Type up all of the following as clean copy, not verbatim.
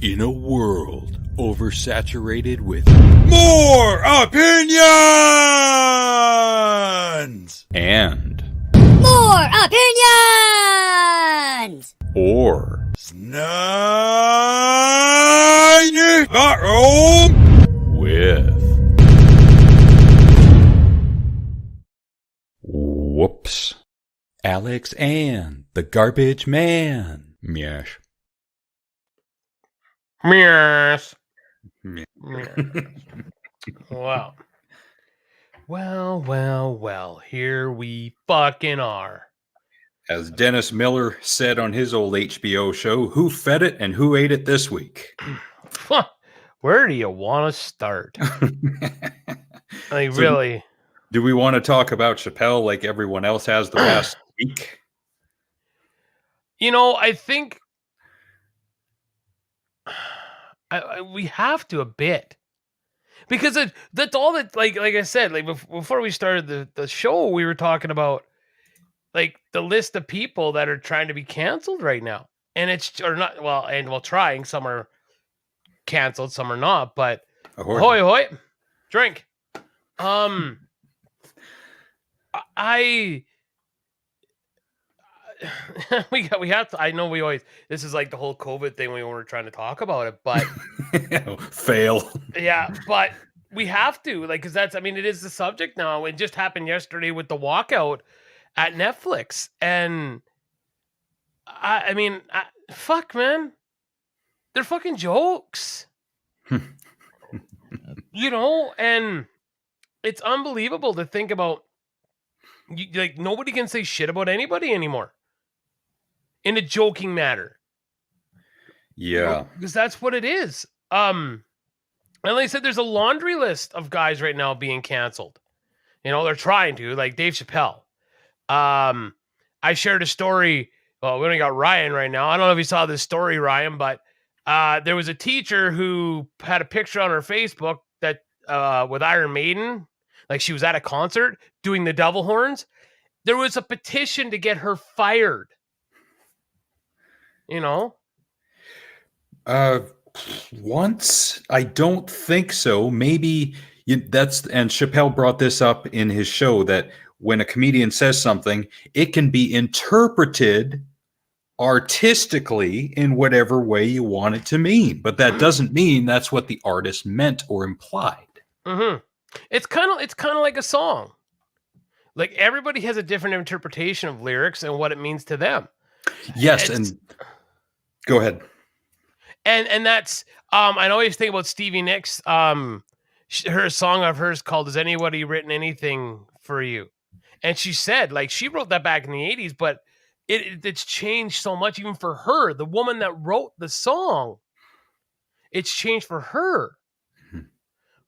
In a world oversaturated with more opinions and more opinions or with whoops, Alex and the Garbage Man. Meow. Meows. Meow. Wow. Well, here we fucking are. As Dennis Miller said on his old HBO show, who fed it and who ate it this week? Where do you want to start? Like, So, really? do we want to talk about Chappelle like everyone else has the past week? You know, I think we have to a bit. Because that's all that, like I said, like before we started the show, we were talking about like the list of people that are trying to be canceled right now. And it's, or not, trying. Some are canceled, some are not, but ahoy, ahoy, drink. We have to, I know we always, this is like the whole COVID thing, we were trying to talk about it, but fail. Yeah, but we have to, like, because that's, I mean, it is the subject now. It just happened yesterday with the walkout at Netflix. And I mean, fuck, man. They're fucking jokes. You know, and it's unbelievable to think about, like, nobody can say shit about anybody anymore in a joking manner. Yeah. You know, because that's what it is. And like I said, there's a laundry list of guys right now being canceled. You know, they're trying to, like Dave Chappelle. I shared a story. Well, we only got Ryan right now. I don't know if you saw this story, Ryan, but there was a teacher who had a picture on her Facebook that with Iron Maiden, like she was at a concert doing the devil horns. There was a petition to get her fired. You know? Once, I don't think so. Maybe and Chappelle brought this up in his show, that when a comedian says something, it can be interpreted artistically in whatever way you want it to mean, but that doesn't mean that's what the artist meant or implied. Mm-hmm. It's kind of like a song. Like, everybody has a different interpretation of lyrics and what it means to them. Yes, and go ahead. And that's I always think about Stevie Nicks. Her song of hers called "Has Anybody Written Anything for You?" And she said, like, she wrote that back in the 80s, but it's changed so much, even for her, the woman that wrote the song. It's changed for her,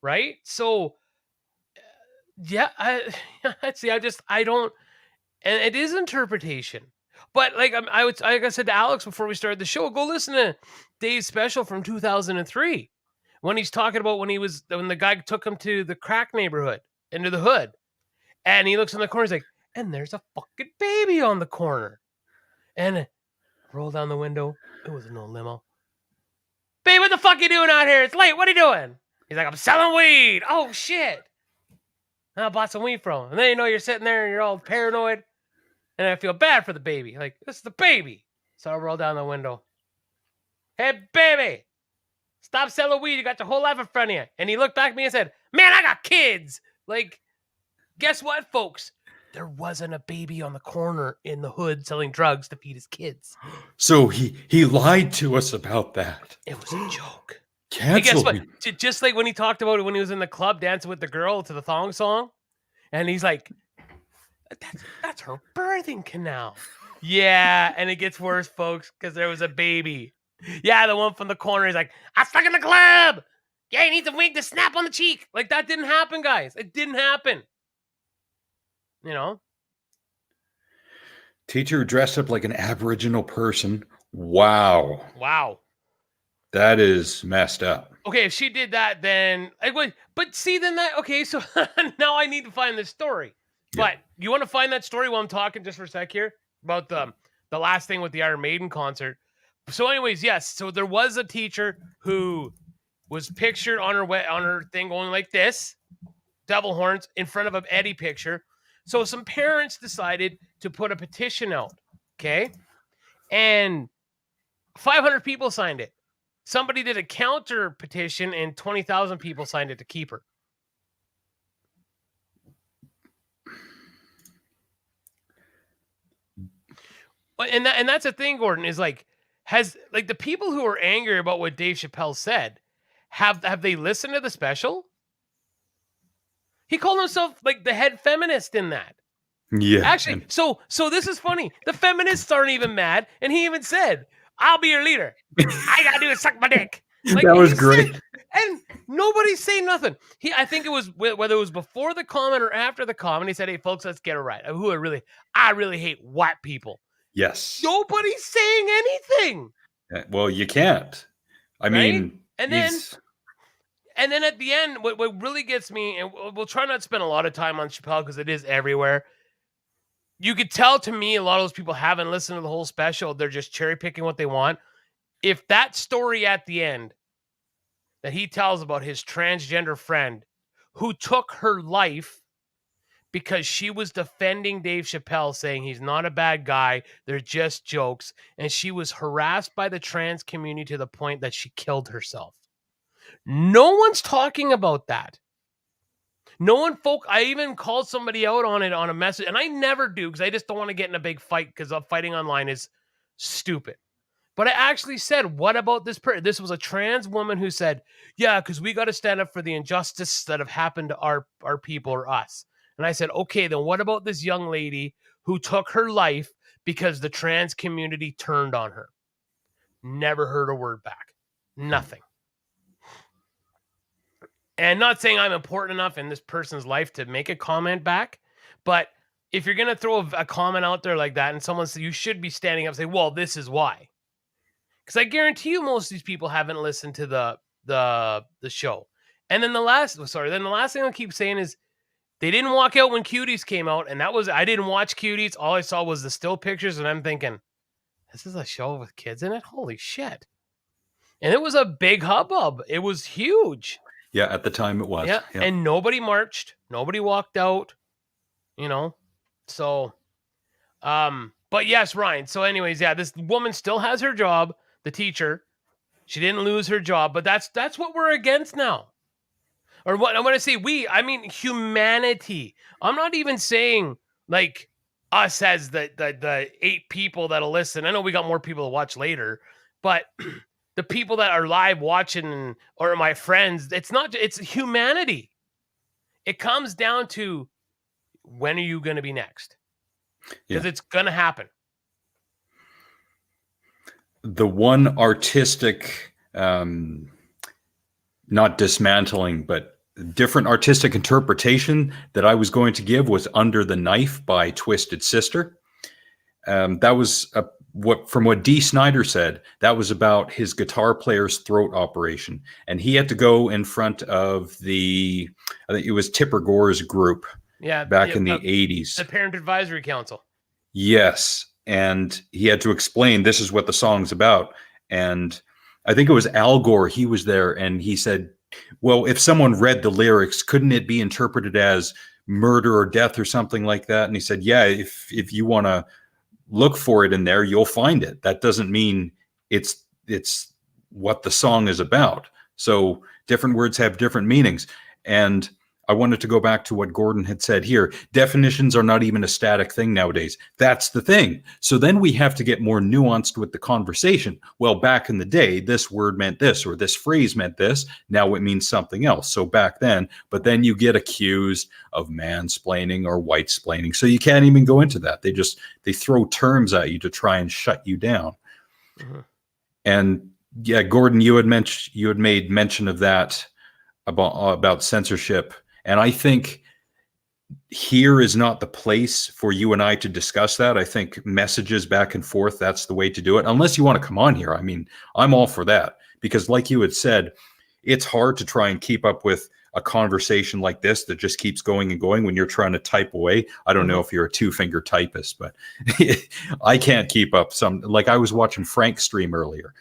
right? So, yeah, I don't, and it is interpretation. But like like I said to Alex before we started the show, go listen to Dave's special from 2003 when he's talking about when the guy took him to the crack neighborhood, into the hood, and he looks in the corner, he's like, and there's a fucking baby on the corner, and roll down the window. It was an old limo. Babe, what the fuck you doing out here? It's late. What are you doing? He's like, I'm selling weed. Oh shit! I bought some weed from him, and then you're sitting there and you're all paranoid. And I feel bad for the baby. Like, this is the baby. So I roll down the window. Hey, baby, stop selling weed. You got your whole life in front of you. And he looked back at me and said, man, I got kids. Like, guess what, folks? There wasn't a baby on the corner in the hood selling drugs to feed his kids. So he lied to us about that. It was a joke. Cancel. Guess what? Just like when he talked about it when he was in the club dancing with the girl to the thong song. And he's like, that's her birthing canal. Yeah, and it gets worse, folks, because there was a baby. Yeah, the one from the corner is like, I'm stuck in the club. Yeah, he needs a wig to snap on the cheek. Like, that didn't happen, guys. It didn't happen. You know? Teacher dressed up like an Aboriginal person. Wow. That is messed up. Okay, if she did that, then... But see, then that... Okay, so now I need to find this story. Yeah. But you want to find that story while I'm talking just for a sec here? About the last thing with the Iron Maiden concert. So anyways, yes. So there was a teacher who was pictured on her thing going like this, devil horns in front of an Eddie picture. So some parents decided to put a petition out. Okay. And 500 people signed it. Somebody did a counter petition and 20,000 people signed it to keep her. And that's the thing, Gordon, is like, has like the people who are angry about what Dave Chappelle said, have they listened to the special? He called himself like the head feminist in that. Yeah. Actually, so this is funny. The feminists aren't even mad, and he even said, "I'll be your leader. I gotta do is suck my dick." Like, that was great. And nobody's saying nothing. I think it was whether it was before the comment or after the comment. He said, "Hey, folks, let's get it right. I really hate white people." Yes. Nobody's saying anything. Well, you can't. I mean, and then at the end, what really gets me, and we'll try not to spend a lot of time on Chappelle because it is everywhere. You could tell to me a lot of those people haven't listened to the whole special. They're just cherry picking what they want. If that story at the end that he tells about his transgender friend who took her life because she was defending Dave Chappelle, saying he's not a bad guy, they're just jokes, and she was harassed by the trans community to the point that she killed herself. No one's talking about that. No one I even called somebody out on it on a message, and I never do because I just don't want to get in a big fight because fighting online is stupid. But I actually said, what about this person? This was a trans woman who said, yeah, because we got to stand up for the injustice that have happened to our people or us. And I said, okay, then what about this young lady who took her life because the trans community turned on her? Never heard a word back. Nothing. And not saying I'm important enough in this person's life to make a comment back, but if you're going to throw a comment out there like that and someone says you should be standing up and say, well, this is why. Because I guarantee you most of these people haven't listened to the show. And then the last thing I keep saying is they didn't walk out when Cuties came out, and I didn't watch Cuties. All I saw was the still pictures, and I'm thinking, this is a show with kids in it? Holy shit. And it was a big hubbub. It was huge. Yeah, at the time it was. Yeah. And nobody marched. Nobody walked out. So, but yes, Ryan. So anyways, yeah, this woman still has her job, the teacher. She didn't lose her job, but that's what we're against now. Or what I want to say, I mean humanity. I'm not even saying like us as the 8 people that'll listen. I know we got more people to watch later, but the people that are live watching or my friends, it's humanity. It comes down to, when are you going to be next? Because it's going to happen. The one artistic, not dismantling, but different artistic interpretation that I was going to give was Under the Knife by Twisted Sister. That was from what Dee Snider said, that was about his guitar player's throat operation. And he had to go in front of I think it was Tipper Gore's group back in the 80s. The Parent Advisory Council. Yes. And he had to explain, this is what the song's about. And I think it was Al Gore. He was there and he said, well, if someone read the lyrics, couldn't it be interpreted as murder or death or something like that? And he said, yeah, if you want to look for it in there, you'll find it. That doesn't mean it's what the song is about. So different words have different meanings. And I wanted to go back to what Gordon had said here. Definitions are not even a static thing nowadays. That's the thing. So then we have to get more nuanced with the conversation. Well, back in the day, this word meant this, or this phrase meant this. Now it means something else. So back then, but then you get accused of mansplaining or white-splaining. So you can't even go into that. They throw terms at you to try and shut you down. Mm-hmm. And yeah, Gordon, you had made mention of that about censorship. And I think here is not the place for you and I to discuss that. I think messages back and forth, that's the way to do it. Unless you want to come on here. I mean, I'm all for that. Because like you had said, it's hard to try and keep up with a conversation like this that just keeps going and going when you're trying to type away. I don't know if you're a 2-finger typist, but I can't keep up. Like I was watching Frank stream earlier.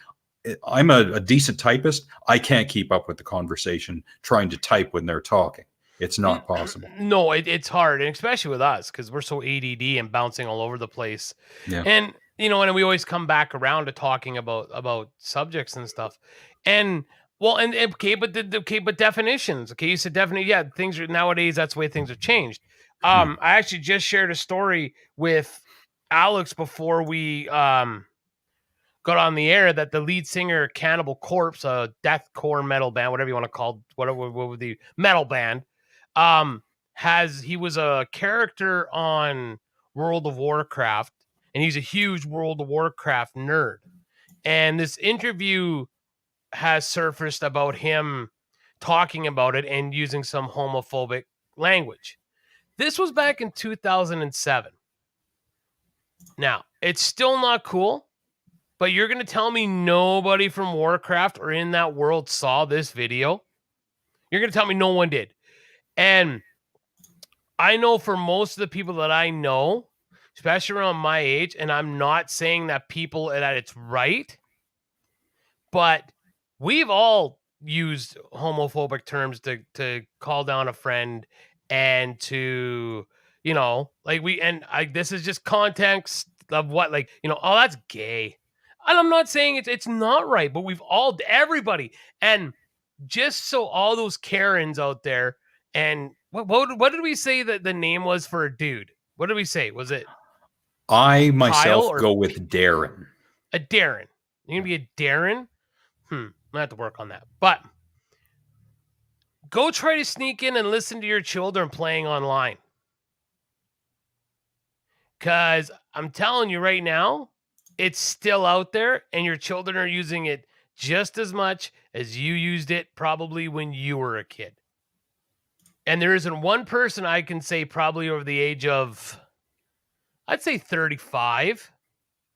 I'm a decent typist. I can't keep up with the conversation trying to type when they're talking. It's not possible. No, it's hard, and especially with us because we're so ADD and bouncing all over the place. Yeah. And and we always come back around to talking about subjects and stuff. And well, and okay, but but definitions. Okay, you said definitely. Yeah, things are nowadays. That's the way things have changed. I actually just shared a story with Alex before we got on the air that the lead singer Cannibal Corpse, a deathcore metal band, whatever you want to call, what would the metal band, he was a character on World of Warcraft, and he's a huge World of Warcraft nerd. And this interview has surfaced about him talking about it and using some homophobic language. This was back in 2007. Now, it's still not cool, but you're going to tell me nobody from Warcraft or in that world saw this video? You're going to tell me no one did. And I know for most of the people that I know, especially around my age, and I'm not saying that it's right, but we've all used homophobic terms to call down a friend and to, this is just context of what, oh, that's gay. And I'm not saying it's not right, but everybody. And just so all those Karens out there, and what did we say that the name was for a dude? What did we say? Was it I myself go with Darren. A Darren. You're going to be a Darren? I'm going to have to work on that. But go try to sneak in and listen to your children playing online. Because I'm telling you right now, it's still out there, and your children are using it just as much as you used it probably when you were a kid. And there isn't one person I can say probably over the age of, I'd say 35.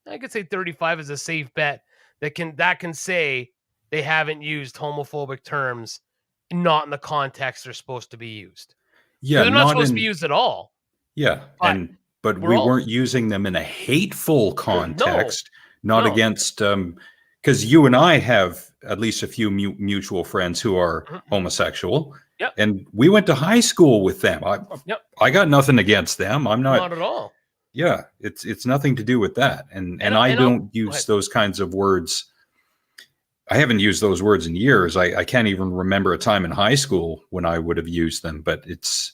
I could say 35 is a safe bet that can say they haven't used homophobic terms not in the context they're supposed to be used. Yeah, they're not supposed to be used at all. Yeah, but we weren't using them in a hateful context, against, because you and I have at least a few mutual friends who are homosexual, and we went to high school with them. I got nothing against them. I'm not at all. Yeah, it's nothing to do with that, and I don't use those kinds of words. I haven't used those words in years. I can't even remember a time in high school when I would have used them, but it's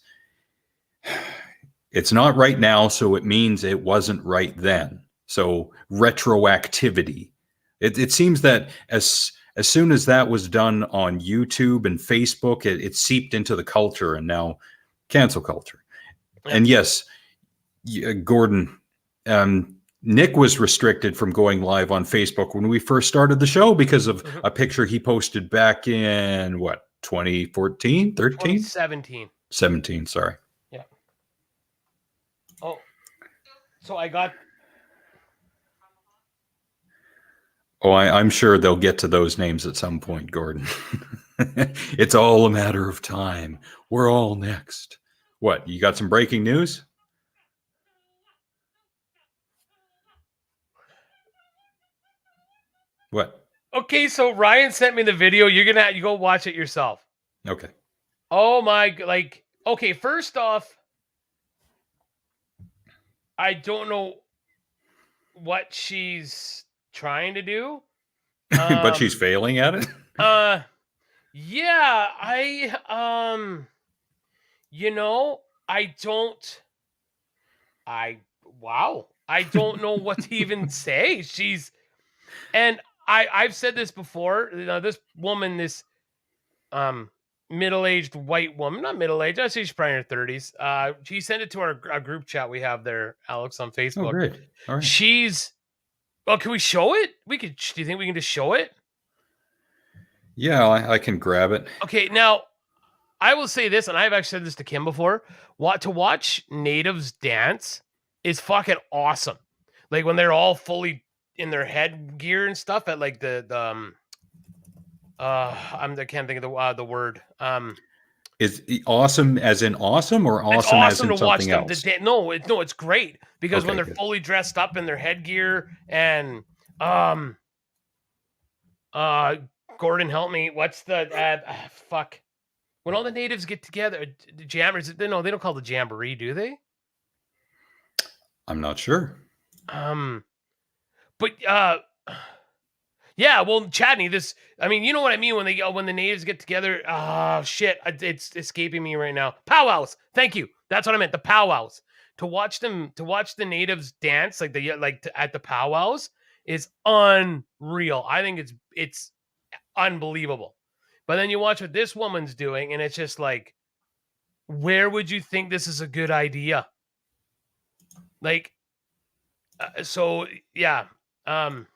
not right now, so it means it wasn't right then. So retroactivity. It seems that as soon as that was done on YouTube and Facebook, it seeped into the culture, and now cancel culture. Yeah. And yes, Gordon, Nick was restricted from going live on Facebook when we first started the show because of a picture he posted back in 2014, 13? 2017. 17, sorry. Yeah. Oh, so I got... Oh, I'm sure they'll get to those names at some point, Gordon. It's all a matter of time. We're all next. What, you got some breaking news? What? Okay, so Ryan sent me the video. You go watch it yourself. Okay. Oh my, okay, first off, I don't know what she's trying to do. But she's failing at it? Yeah, I don't know what to even say. And I've said this before. This woman, this middle-aged white woman, not middle-aged, I'd say she's probably in her 30s. She sent it to our group chat we have there, Alex, on Facebook. Oh, great. All right. Well, can we show it? Do you think we can just show it? Yeah, I can grab it. Okay, now I will say this, and I've actually said this to Kim before. To watch natives dance is fucking awesome. Like when they're all fully in their headgear and stuff at I can't think of the word. Is awesome as in awesome, or It's awesome as awesome in to watch something them. else? No, it's great because when Okay, they're good. fully dressed up in their headgear and um uh Gordon, help me. What's the fuck? When all the natives get together, the jammers. No, they don't call it the jamboree, do they? I'm not sure. Um, but yeah. Well, Chadney, this. I mean, you know what I mean when the natives get together. Oh shit, it's escaping me right now. Powwows. Thank you. That's what I meant. The powwows. To watch the natives dance at the powwows is unreal. I think it's unbelievable. But then you watch what this woman's doing, and it's just like, where would you think this is a good idea? Like, so yeah. Um,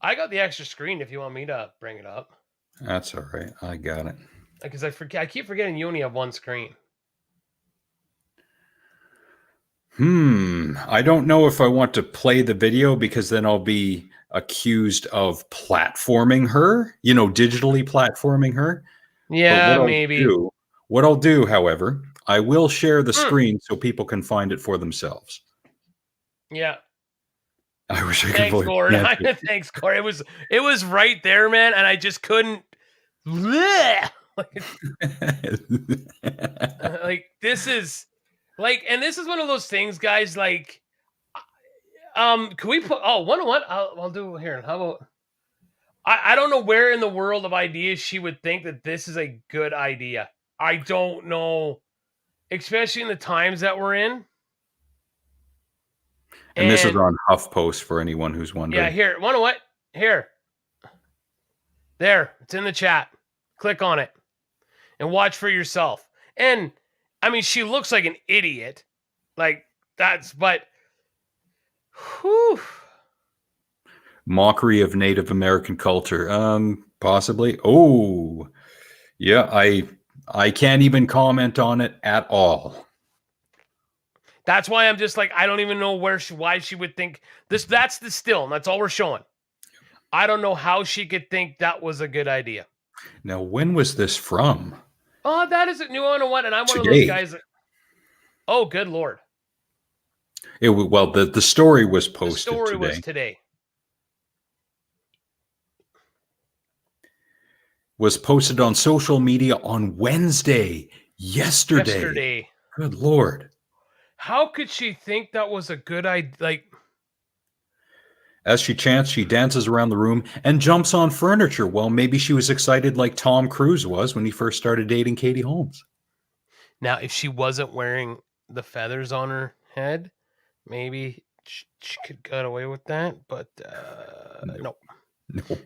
I got the extra screen if you want me to bring it up. That's all right. I got it. Because I keep forgetting you only have one screen. I don't know if I want to play the video because then I'll be accused of platforming her, digitally platforming her. But Yeah, maybe. what I'll do, however, I will share the Mm, screen so people can find it for themselves. yeah. I wish I could Thanks, believe Gord. the Thanks, Gord. It was right there, man, and I just couldn't. Bleh! answer. Like this is and this is one of those things, guys. Like, can we put? Oh, one what? I'll do here. How about? I don't know where in the world of ideas she would think that this is a good idea. I don't know, especially in the times that we're in. And this is And on HuffPost for anyone who's yeah, wondering. here. Wonder what? Here. There. It's in the chat. Click on it and watch for yourself. And I mean, she looks like an idiot. Like but whew. Mockery of Native American culture. Possibly. Oh, yeah. I can't even comment on it at all. That's why I'm just like, I don't even know why she would think this. That's the still, and that's all we're showing. I don't know how she could think that was a good idea. Now, when was this from? Oh, that is a new one. And I'm one of those Today. guys. Oh, good Lord. Well, the story was The posted story today. was today. Was posted on social media on Wednesday. Yesterday. Good Lord. How could she think that was a good idea? Like, as she chants, she dances around the room and jumps on furniture. Well, maybe she was excited like Tom Cruise was when he first started dating Katie Holmes. now, if she wasn't wearing the feathers on her head, maybe she could get away with that. But nope. Nope.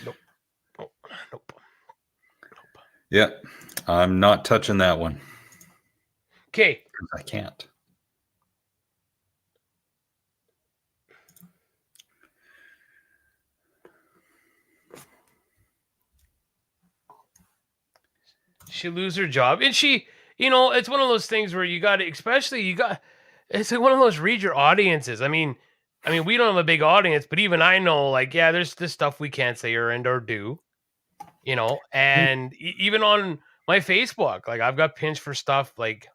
Nope. Yeah, I'm not touching that one. Okay. I can't. She lose her job, and she, it's one of those things where you got to, it's like one of those read your audiences. I mean, we don't have a big audience, but even I know, like, yeah, there's this stuff we can't say or do, and even on my Facebook, like, I've got pinched for stuff like,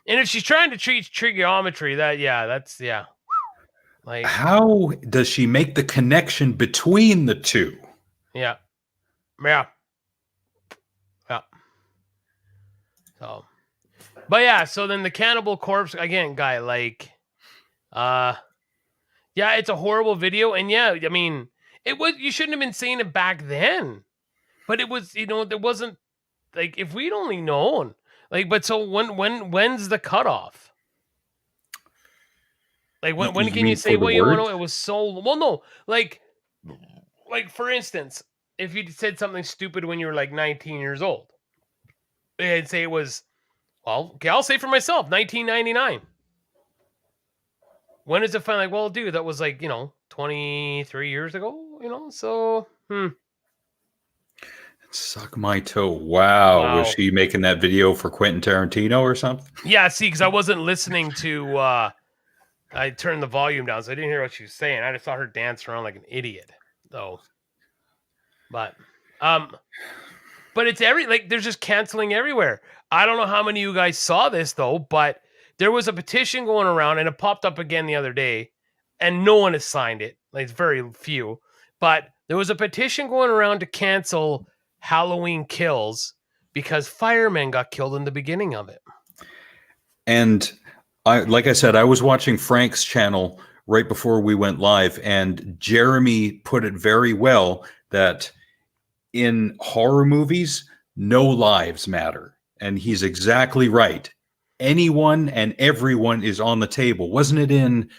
and if she's trying to treat trigonometry, that's like, how does she make the connection between the two? yeah. So, but yeah, so then the Cannibal Corpse again, guy, like, yeah, it's a horrible video, and yeah, I mean, you shouldn't have been saying it back then, but it was, there wasn't, like, if we'd only known, like, but so when's the cutoff? Like, when You can you mean say, for the well, you know, words? it was so, well, no, like for instance, if you said something stupid when you were like 19 years old, and say it was, well, okay, I'll say for myself, 1999. When is it finally like, well, dude, that was like, 23 years ago, so, Suck my toe. Wow. Was wow. she making that video for Quentin Tarantino or something? Yeah, see, because I wasn't listening to, I turned the volume down, so I didn't hear what she was saying. I just saw her dance around like an idiot, though. But but it's there's just canceling everywhere. I don't know how many of you guys saw this though, but there was a petition going around and it popped up again the other day and no one has signed it. Like it's very few, but there was a petition going around to cancel Halloween Kills because firemen got killed in the beginning of it. And like I said, I was watching Frank's channel right before we went live, and Jeremy put it very well that in horror movies, no lives matter. And he's exactly right. Anyone and everyone is on the table. Wasn't it in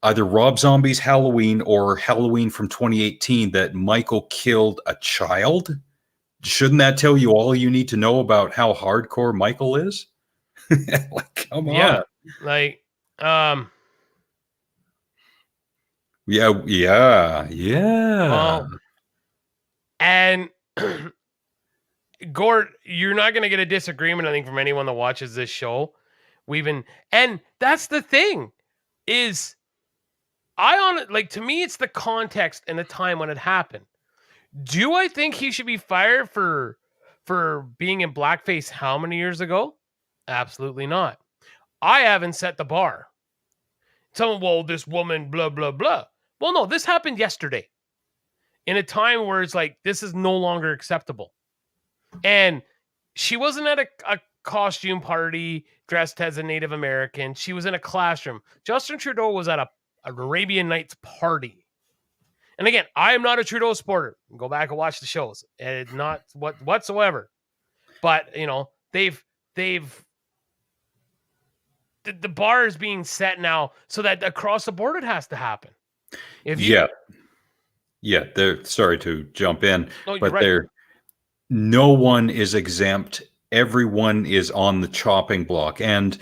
either Rob Zombie's Halloween or Halloween from 2018 that Michael killed a child? Shouldn't that tell you all you need to know about how hardcore Michael is? Like, come on. Like, yeah. And Gord, you're not going to get a disagreement, I think, from anyone that watches this show. And that's the thing is, to me, it's the context and the time when it happened. Do I think he should be fired for being in blackface how many years ago? Absolutely not. I haven't set the bar. This woman, blah, blah, blah. Well, no, this happened yesterday in a time where it's like, this is no longer acceptable. And she wasn't at a costume party dressed as a Native American. She was in a classroom. Justin Trudeau was at an Arabian Nights party. And again, I am not a Trudeau supporter. Go back and watch the shows. And not whatsoever. But, the bar is being set now so that across the board it has to happen. Yeah. They're sorry to jump in, but right. No one is exempt. Everyone is on the chopping block. And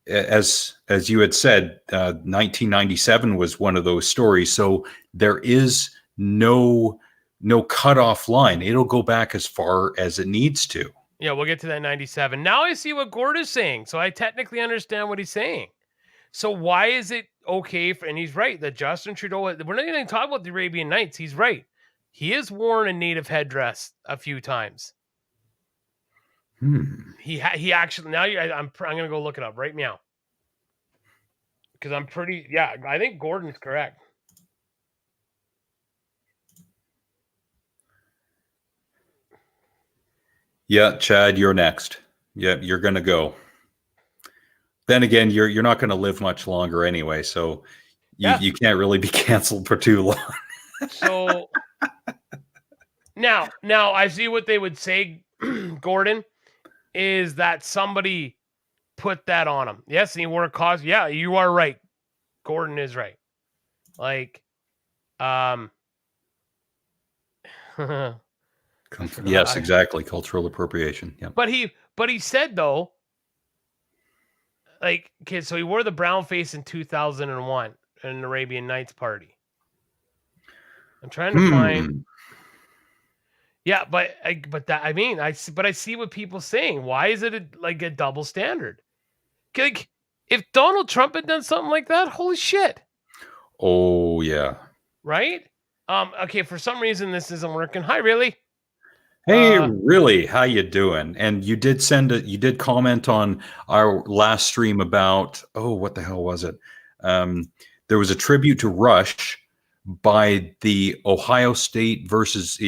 as you had said, 1997 was one of those stories. So there is no cutoff line. It'll go back as far as it needs to. Yeah, we'll get to that 97. Now I see what Gord is saying. So I technically understand what he's saying. So why is it okay and he's right, that Justin Trudeau, we're not even talking about the Arabian Nights. He's right. He has worn a native headdress a few times. He actually, now I'm going to go look it up right now. Because I think Gordon's correct. Yeah, Chad, you're next. Yeah, you're going to go. Then again, you're not going to live much longer anyway, so you can't really be canceled for too long. So now I see what they would say, Gordon, is that somebody put that on him. Yes, and he wore a costume. Yeah, you are right. Gordon is right. Like, yes, exactly. Cultural appropriation. Yeah. But he said though, like, okay, so he wore the brown face in 2001 in an Arabian Nights party. I'm trying to find. Yeah, but I see what people saying. Why is it a double standard? Like, if Donald Trump had done something like that, holy shit. Oh yeah. Right? Okay, for some reason this isn't working. Hi, really? Hey, really? How you doing? And you did comment on our last stream about, what the hell was it? There was a tribute to Rush by the Ohio State versus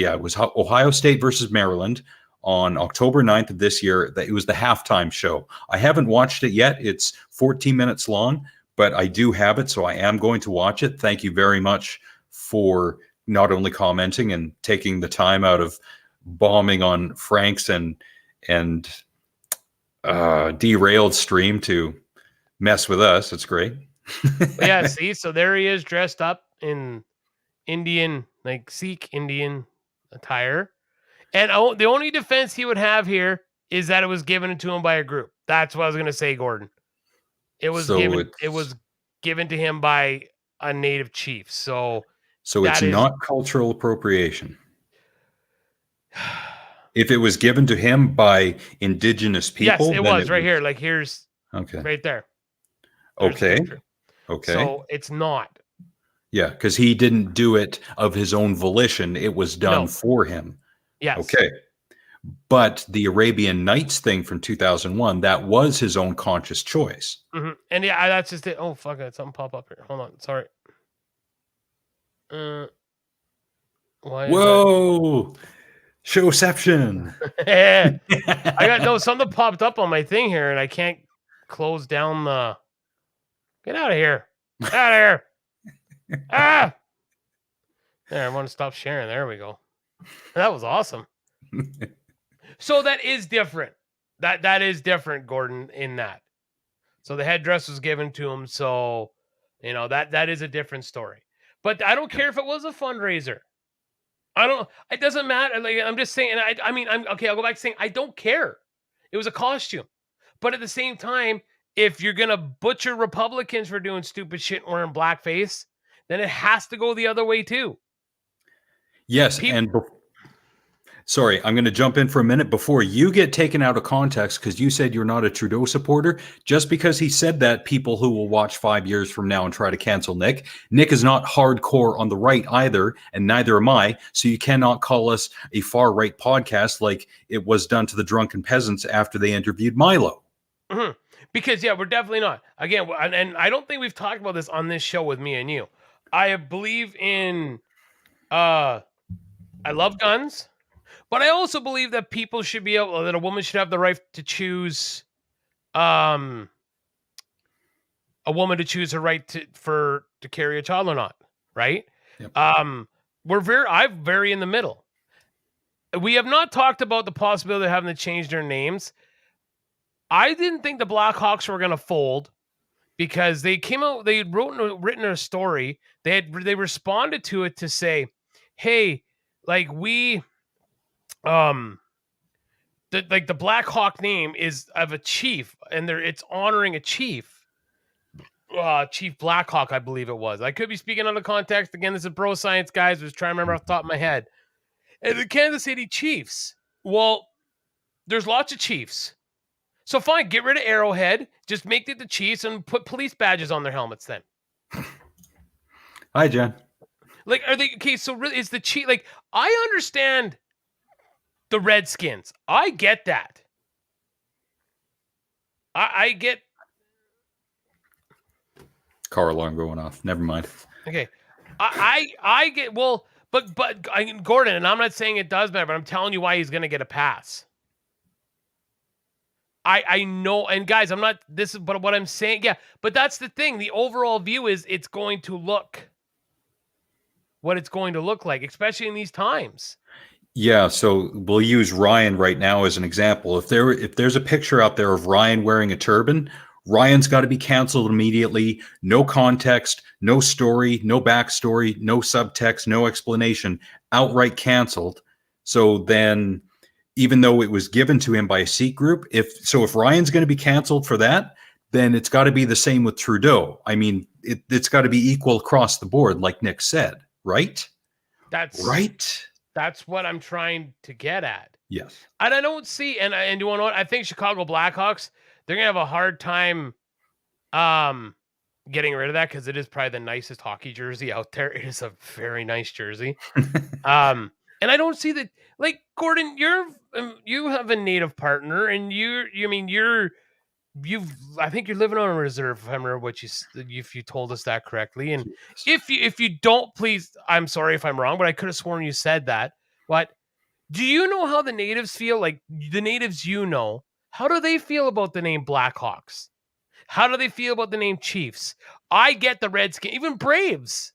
Maryland on October 9th of this year. It was the halftime show. I haven't watched it yet. It's 14 minutes long, but I do have it, so I am going to watch it. Thank you very much for not only commenting and taking the time out of bombing on Frank's and derailed stream to mess with us. It's great. Yeah, see, so there he is dressed up in Indian, like Sikh Indian attire. And the only defense he would have here is that it was given to him by a group. That's what I was going to say, Gordon. It was given to him by a native chief. So it's not cultural appropriation. If it was given to him by indigenous people, yes, it was right here. Like here's right there. Okay. So it's not. Yeah, because he didn't do it of his own volition. It was done for him. Yes. Okay. But the Arabian Nights thing from 2001, that was his own conscious choice. And yeah, that's just it. Oh fuck it, something pop up here. Hold on, sorry. Why is Whoa, showception. that? I got no something popped up on my thing here, and I can't close down the. Get out of here! Get out of here! Ah! There, I want to stop sharing. There we go. That was awesome. So that is different. That is different, Gordon, in that. So the headdress was given to him, so you know that is a different story. But I don't care if it was a fundraiser. I don't. It doesn't matter. Like I'm just saying. I mean, I'm okay. I'll go back to saying I don't care. It was a costume, but at the same time, if you're gonna butcher Republicans for doing stupid shit and wearing blackface, then it has to go the other way too. Yes, and sorry, I'm going to jump in for a minute before you get taken out of context because you said you're not a Trudeau supporter. Just because he said that, people who will watch 5 years from now and try to cancel Nick is not hardcore on the right either, and neither am I. So you cannot call us a far right podcast like it was done to the drunken peasants after they interviewed Milo. Mm-hmm. Because yeah, we're definitely not. Again, and I don't think we've talked about this on this show with me and you. I believe in I love guns, but I also believe that people should be able that a woman should have the right to choose a woman to choose her right to carry a child or not, right? Yep. I'm very in the middle. We have not talked about the possibility of having to change their names. I didn't think the Blackhawks were going to fold because they came out, they had written a story. They responded to it to say, hey, like we, the Blackhawk name is of a chief and it's honoring a chief. Chief Blackhawk, I believe it was. I could be speaking out of context. Again, this is bro science, guys. I was trying to remember off the top of my head. And the Kansas City Chiefs. Well, there's lots of Chiefs. So fine, get rid of Arrowhead. Just make it the Chiefs and put police badges on their helmets then. Hi, Jen. Like, are they okay? So really, is the Chief like? I understand the Redskins. I get that. I get. Car alarm going off. Never mind. Okay, I get but Gordon, and I'm not saying it does matter, but I'm telling you why he's going to get a pass. I know, and guys, I'm not this, but what I'm saying, yeah, but that's the thing. The overall view is it's going to look what it's going to look like, especially in these times. Yeah, so we'll use Ryan right now as an example. If there's a picture out there of Ryan wearing a turban, Ryan's got to be canceled immediately. No context, no story, no backstory, no subtext, no explanation. Outright canceled. So then, even though it was given to him by a Sikh group, if Ryan's going to be canceled for that, then it's got to be the same with Trudeau. I mean, it's got to be equal across the board, like Nick said, right? That's right. That's what I'm trying to get at. Yes. And I don't see, and you want to know what? I think Chicago Blackhawks, they're going to have a hard time getting rid of that because it is probably the nicest hockey jersey out there. It is a very nice jersey. And I don't see that, like, Gordon, you have a native partner, and I think you're living on a reserve, if I remember if you told us that correctly. And if you don't, please, I'm sorry if I'm wrong, but I could have sworn you said that. But do you know how the natives feel? Like the natives, how do they feel about the name Blackhawks? How do they feel about the name Chiefs? I get the Redskins, even Braves.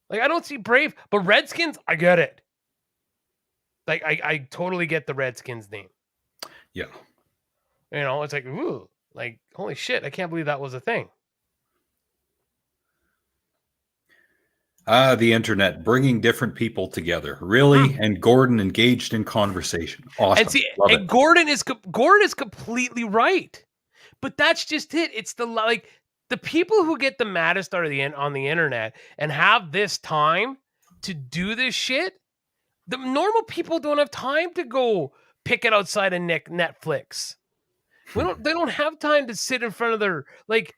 Like, I don't see Brave, but Redskins, I get it. Like, I totally get the Redskins name. Yeah. It's like, ooh, like, holy shit, I can't believe that was a thing. The internet, bringing different people together. Really? And Gordon engaged in conversation. Awesome. And see, and Gordon is completely right. But that's just it. It's the people who get the maddest on the internet and have this time to do this shit, the normal people don't have time to go pick it outside of Netflix. They don't have time to sit in front of their, like,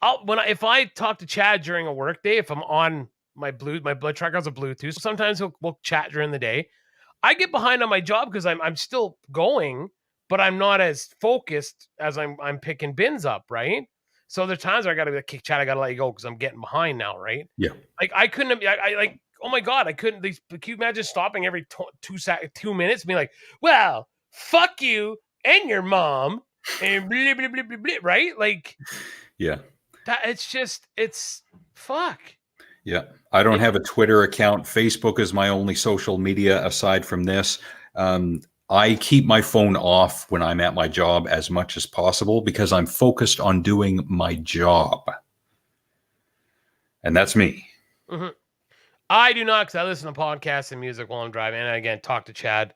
if I talk to Chad during a work day, if I'm on my blood tracker has a Bluetooth, sometimes we'll chat during the day. I get behind on my job because I'm still going, but I'm not as focused as I'm picking bins up, right? So there's times where I gotta be like, "Okay, Chad, I gotta let you go because I'm getting behind now," right? Yeah. Like I couldn't have, I like, oh my god, I couldn't. These, can you imagine stopping every 2 minutes, and being like, "Well, fuck you and your mom," and blah, blah, blah, blah, blah, right? Like Yeah. that. It's fuck. Yeah. I don't And have a Twitter account. Facebook is my only social media aside from this. I keep my phone off when I'm at my job as much as possible because I'm focused on doing my job. And that's me. mhm. I do not, because I listen to podcasts and music while I'm driving, and again, talk to Chad.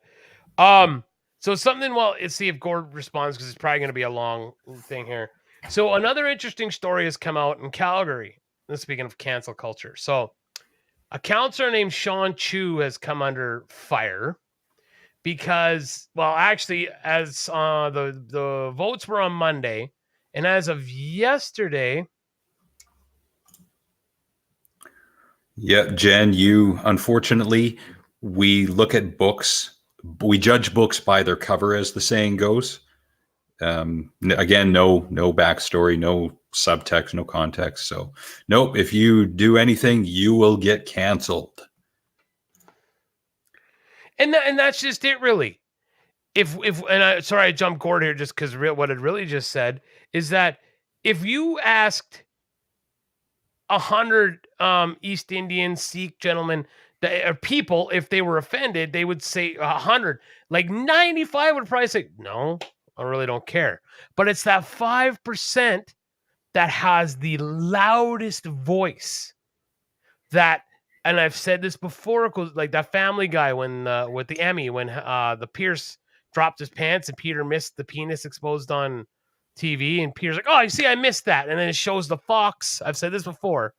So something. Well, let's see if Gord responds because it's probably going to be a long thing here. So another interesting story has come out in Calgary. Speaking of cancel culture, so a counselor named Sean Chu has come under fire because, well, actually, as the votes were on Monday, and as of yesterday, Yeah, Jen, you unfortunately, we look at books, we judge books by their cover, as the saying goes. Again, no backstory, no subtext, no context. So, nope. If you do anything, you will get canceled. and that's just it, really. If and sorry, I jumped Gord here just because what it really just said is that if you asked 100 East Indian Sikh gentlemen or people if they were offended, they would say 100. Like 95 would probably say, "No, I really don't care." But it's that 5% that has the loudest voice that, and I've said this before, like that Family Guy when with the Emmy, when the Pierce dropped his pants and Peter missed the penis exposed on TV, and Peter's like, "Oh, you see, I missed that," and then it shows the Fox. I've said this before,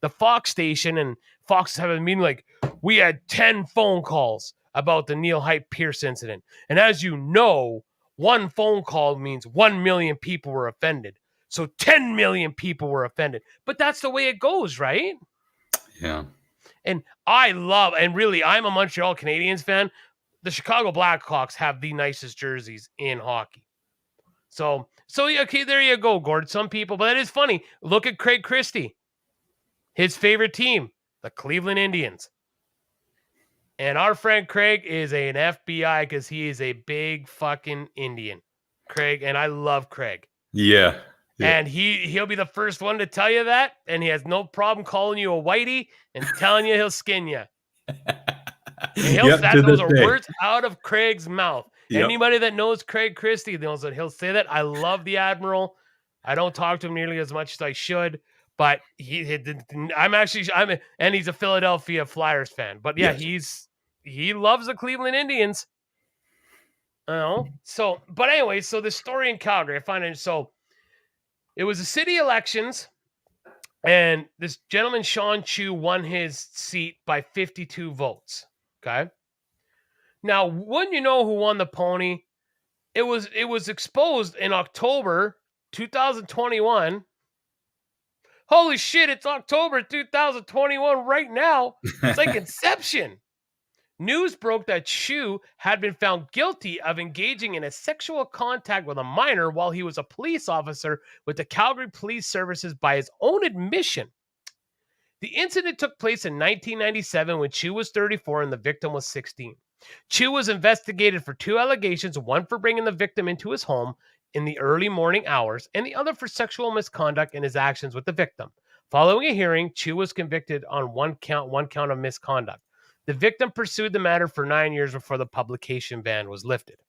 the Fox station, and Fox is having a meeting like, "We had 10 phone calls about the Neil Hype Pierce incident, and as you know, one phone call means 1 million people were offended, so 10 million people were offended." But that's the way it goes, right? Yeah. And I love, and really, I'm a Montreal Canadiens fan. The Chicago Blackhawks have the nicest jerseys in hockey. So yeah, okay, there you go, Gord. Some people, but it is funny. Look at Craig Christie, his favorite team, the Cleveland Indians. And our friend Craig is an FBI because he is a big fucking Indian. Craig, and I love Craig. Yeah. Yeah. And he'll be the first one to tell you that, and he has no problem calling you a whitey and telling you he'll skin you. Yep, Those are words out of Craig's mouth. Yep. Anybody that knows Craig Christie knows that he'll say that. I love the Admiral. I don't talk to him nearly as much as I should, but and he's a Philadelphia Flyers fan. But yeah, Yes. he loves the Cleveland Indians. So, but anyway, so the story in Calgary, I find it so. It was the city elections, and this gentleman, Sean Chu, won his seat by 52 votes. Okay. Now, wouldn't you know who won the pony? It was exposed in October 2021. Holy shit, it's October 2021 right now. It's like Inception. News broke that Chu had been found guilty of engaging in a sexual contact with a minor while he was a police officer with the Calgary Police Services by his own admission. The incident took place in 1997 when Chu was 34 and the victim was 16. Chu was investigated for 2 allegations, one for bringing the victim into his home in the early morning hours and the other for sexual misconduct in his actions with the victim. Following a hearing, Chu was convicted on one count of misconduct. The victim pursued the matter for 9 years before the publication ban was lifted.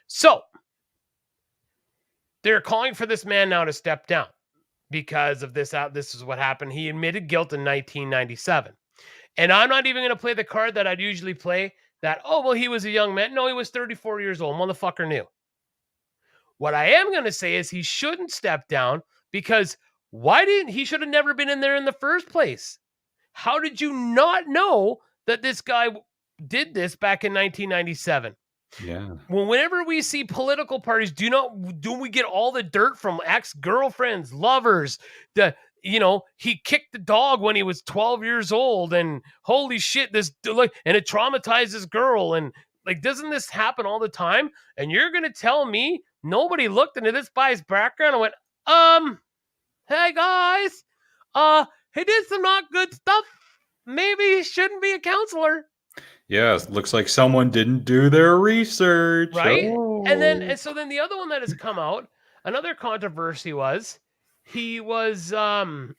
So, they're calling for this man now to step down because of this. This is what happened. He admitted guilt in 1997. And I'm not even going to play the card that I'd usually play that, oh, well, he was a young man. No, he was 34 years old. Motherfucker knew. What I am going to say is he shouldn't step down because he should have never been in there in the first place. How did you not know that this guy did this back in 1997? Yeah. Well, whenever we see political parties, do we get all the dirt from ex-girlfriends, lovers, the he kicked the dog when he was 12 years old, and holy shit, and it traumatized this girl, and like, doesn't this happen all the time? And you're gonna tell me nobody looked into this guy's background and went, hey guys, he did some not good stuff. Maybe he shouldn't be a counselor. Yeah, looks like someone didn't do their research. Right? Oh. And so then the other one that has come out, another controversy was he was in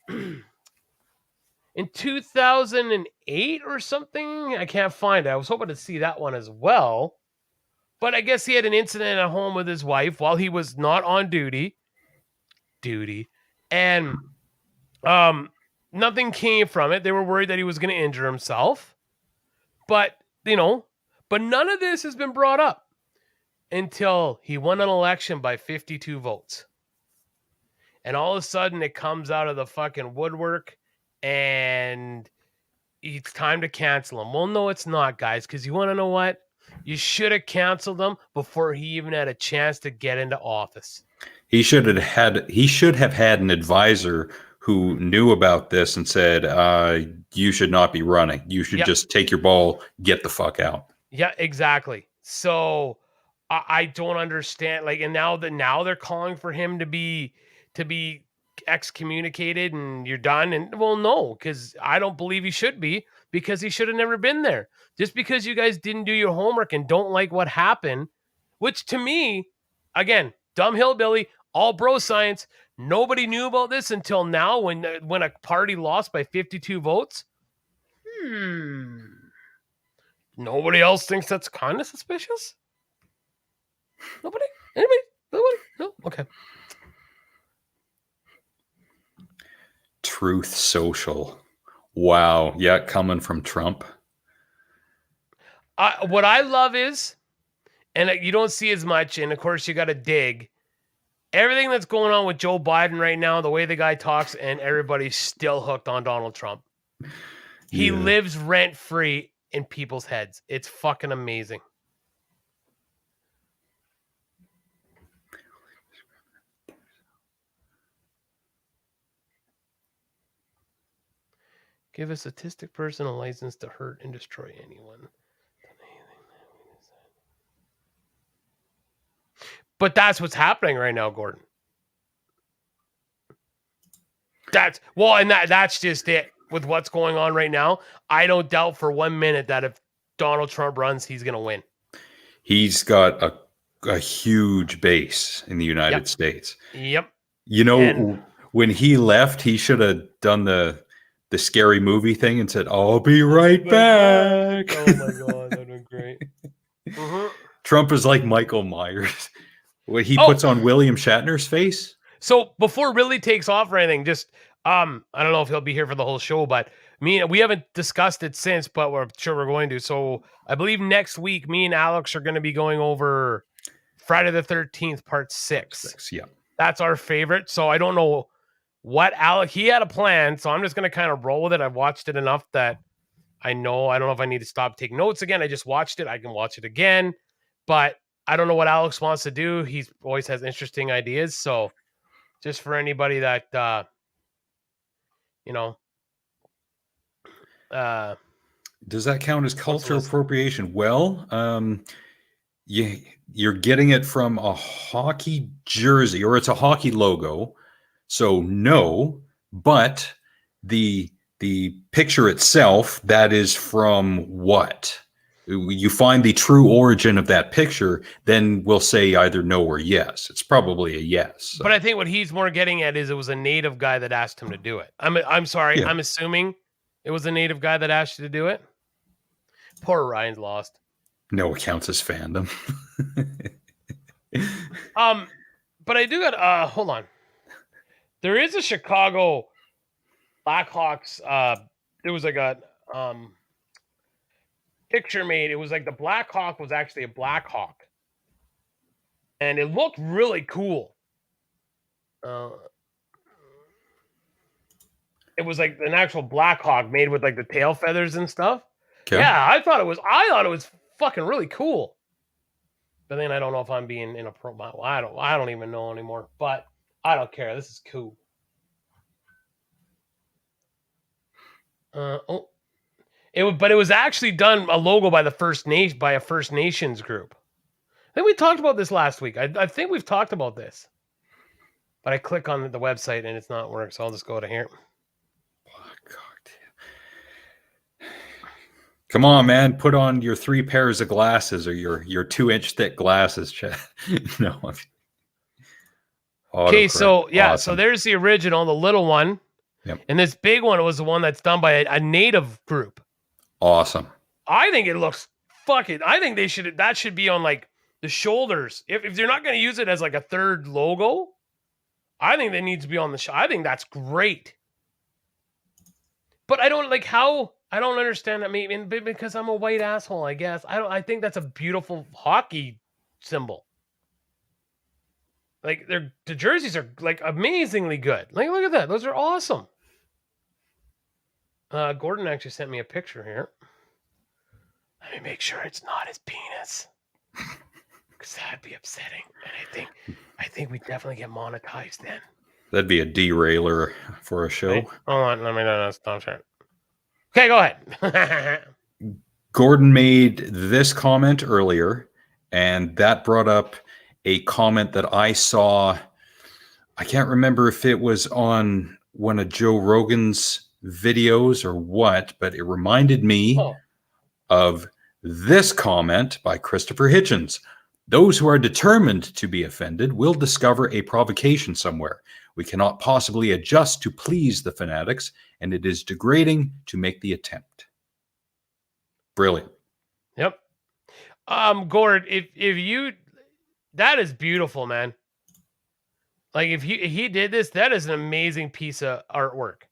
2008 or something. I can't find it. I was hoping to see that one as well. But I guess he had an incident at home with his wife while he was not on duty. And nothing came from it. They were worried that he was going to injure himself. But none of this has been brought up until he won an election by 52 votes. And all of a sudden it comes out of the fucking woodwork and it's time to cancel him. Well, no, it's not, guys, because you want to know what? You should have canceled him before he even had a chance to get into office. He should have had an advisor who knew about this and said, you should not be running. You should just take your ball, get the fuck out. Yeah, exactly. So I don't understand. Like, and now they're calling for him to be excommunicated and you're done. And well, no, because I don't believe he should be, because he should have never been there. Just because you guys didn't do your homework and don't like what happened, which to me, again, dumb hillbilly, all bro science. Nobody knew about this until now when a party lost by 52 votes. Nobody else thinks that's kind of suspicious? Nobody? Anybody? Nobody? No? Okay. Truth Social. Wow. Yeah, coming from Trump. What I love is, and you don't see as much, and of course you got to dig, everything that's going on with Joe Biden right now, the way the guy talks, and everybody's still hooked on Donald Trump. He lives rent-free in people's heads. It's fucking amazing. Give a statistic person a license to hurt and destroy anyone. But that's what's happening right now, Gordon. That's just it with what's going on right now. I don't doubt for 1 minute that if Donald Trump runs, he's going to win. He's got a huge base in the United States. Yep. When he left, he should have done the scary movie thing and said, I'll be right back. Oh my God, that would be great. Trump is like Michael Myers. What he puts on William Shatner's face. So before really takes off or anything, just I don't know if he'll be here for the whole show, but we haven't discussed it since, but we're sure we're going to. So I believe next week, me and Alex are going to be going over Friday the 13th, part 6. Yeah. That's our favorite. So I don't know what he had a plan. So I'm just going to kind of roll with it. I've watched it enough that I don't know if I need to stop taking notes again. I just watched it. I can watch it again, but I don't know what Alex wants to do. He always has interesting ideas. So just for anybody that, does that count as cultural appropriation? Well, you're getting it from a hockey jersey, or it's a hockey logo. So no, but the picture itself, that is from what? You find the true origin of that picture, then we'll say either no or yes. It's probably a yes. So. But I think what he's more getting at is it was a native guy that asked him to do it. I'm sorry. Yeah. I'm assuming it was a native guy that asked you to do it. Poor Ryan's lost. No, it counts as fandom. But I do got hold on. There is a Chicago Blackhawks. There was like a picture made. It was like the Black Hawk was actually a Black Hawk, and it looked really cool. It was like an actual Black Hawk made with like the tail feathers and stuff. Okay. Yeah, I thought it was fucking really cool. But then I don't know if I'm being inappropriate. I don't even know anymore. But I don't care. This is cool. Oh, but it was actually done a logo by a First Nations group. I think we talked about this last week. I think we've talked about this, but I click on the website and it's not working. So I'll just go to here. Come on, man! Put on your 3 pairs of glasses or your 2-inch thick glasses, Chad. No. Okay, so yeah, awesome. so there's the original, the little one, and this big one was the one that's done by a native group. Awesome. I think it looks fucking. I think that should be on like the shoulders. If they're not going to use it as like a third logo, I think they need to be on the. I think that's great. But I don't like how. I don't understand that. Maybe because I'm a white asshole, I guess. I think that's a beautiful hockey symbol. Like the jerseys are like amazingly good. Like look at that; those are awesome. Gordon actually sent me a picture here. Let me make sure it's not his penis, because that'd be upsetting. And I think we definitely get monetized then. That'd be a derailer for a show. Wait, hold on, let me stop sharing. Okay, go ahead. Gordon made this comment earlier, and that brought up a comment that I saw. I can't remember if it was on one of Joe Rogan's videos or what, but it reminded me of this comment by Christopher Hitchens. Those who are determined to be offended will discover a provocation somewhere. We cannot possibly adjust to please the fanatics, and it is degrading to make the attempt. Brilliant. Yep. Gord, if you, that is beautiful, man. Like if he did this, that is an amazing piece of artwork.